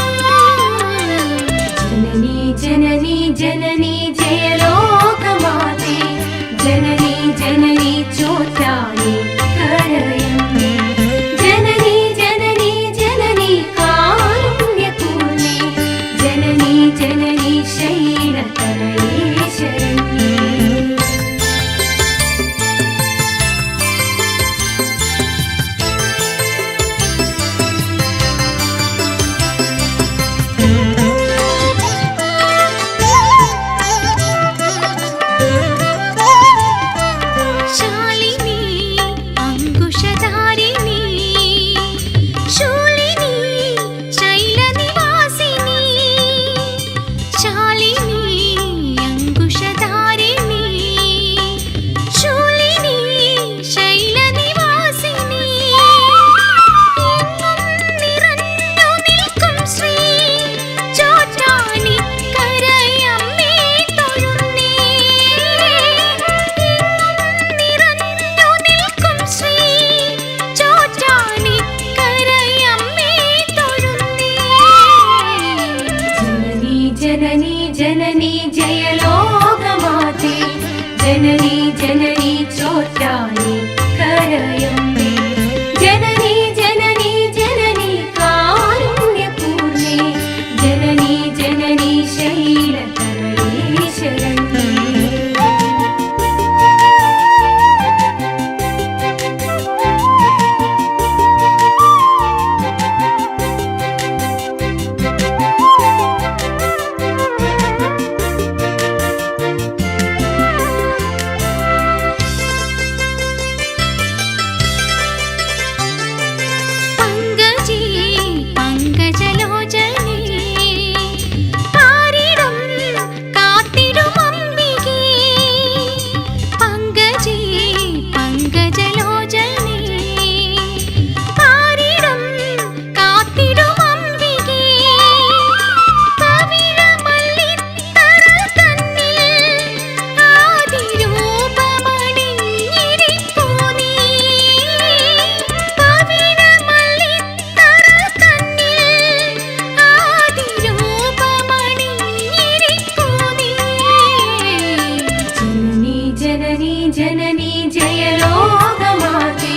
ജനനി ജനനി ജനനി ജയലോകമാതേ ജനനി ജനനി ചോറ്റാനി കരയമ്മേ ജനനി ജനനി ജനനി കാരുണ്യപൂർണേ ജനനി ജനനി ശൈലതനയേ ശരണ്യേ ശാലിനി അങ്കുശധാരിണി ശൂലിനി ശൈലനിവാസിനി ശാലിനി അങ്കുശധാരിണി ശൂലിനി ശൈലനിവാസിനി എങ്ങും നിറഞ്ഞു നിൽക്കും ശ്രീ ചോറ്റാനിക്കരയമ്മേ തൊഴുന്നേ നിറഞ്ഞു നിൽക്കും ശ്രീ ചോറ്റാനിക്കരയമ്മേ തൊഴുന്നേ ജനനി ജനനി ജയലോകമാതേ ജനനി ജനനി ചോറ്റാനി കരയമ്മേ ജനനി ജനനി ജനനി കാരുണ്യപൂർണേ ജനനി ജനനി ശൈലതനയേ ശരണ്യേ പങ്കജി പങ്കജലോചനേ പാരിടും കാത്തിടും അംബികേ പങ്കജി പങ്കജലോചനേ പാരിടും കാത്തിടും അംബികേ പവിഴമല്ലിത്തറ തന്നിൽ ആദിരൂപമണിഞ്ഞിരിപ്പൂ നീ പവിഴമല്ലിത്തറ തന്നിൽ ആദിരൂപമണിഞ്ഞിരിപ്പൂ നീ ജനനി ജനനി ജയലോകമാതേ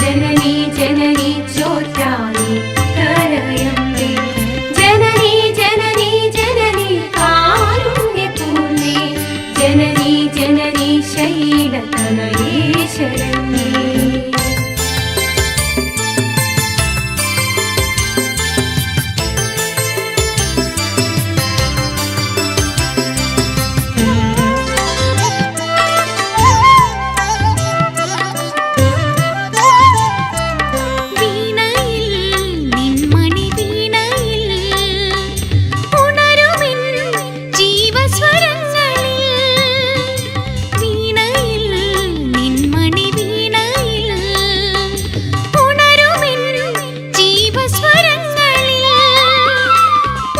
ജനനി ജനനി ചോറ്റാനി കരയമ്മേ ജനനി ജനനി ജനനി കാരുണ്യപൂർണേ ജനനി ജനനി ശൈലതനയേ ശരണ്യേ വീണയിൽ നിൻമണി വീണയിൽ ഉണരുമിൻ ജീവസ്വരങ്ങളിൽ വീണയിൽ നിൻമണി വീണയിൽ ഉണരുമിൻ ജീവസ്വരങ്ങളിൽ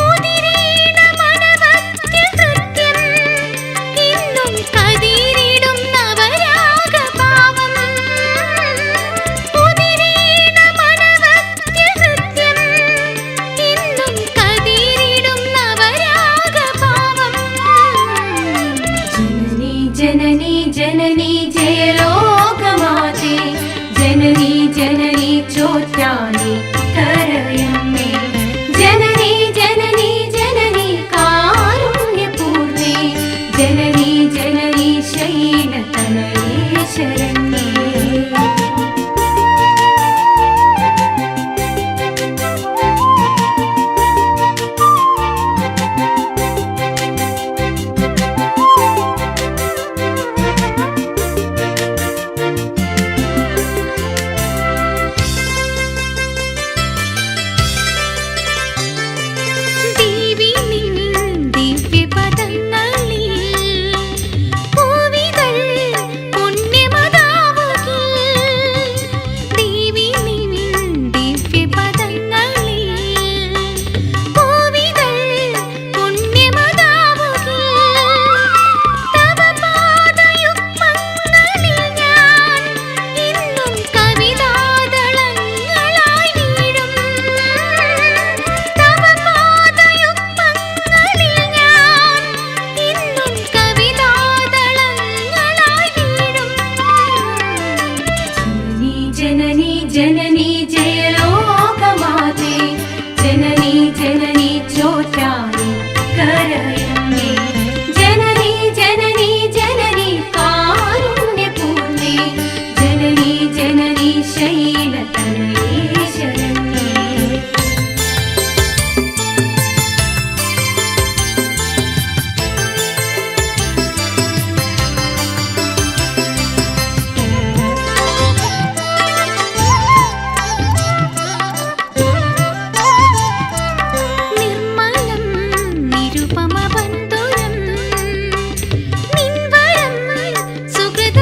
ഉദിരീണ മനവത്യകൃത്യം ഇന്നും കതിരിടും നവരാഗഭാവം ഉദിരീണ മനവത്യകൃത്യം ഇന്നും കതിരിടും നവരാഗഭാവം ജനനി ജനനി ജയലോകമാതേ ജനനി ജനനി ചോറ്റാനി കരയമ്മേ ജനനി ജനനി ജനനി കാരുണ്യപൂർണേ ജനനി ജനനി ശൈലതനയേ ശരണ്യേ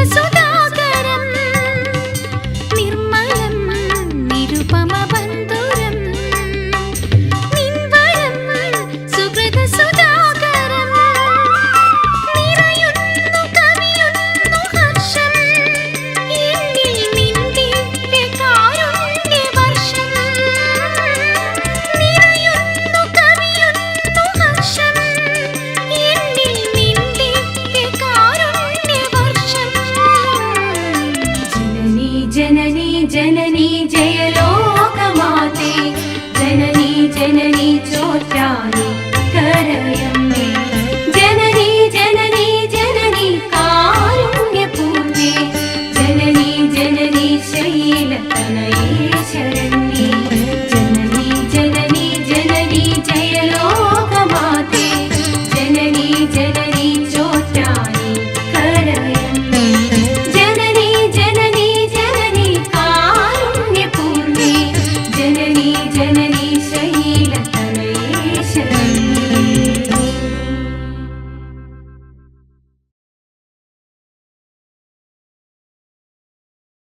ദേവസുത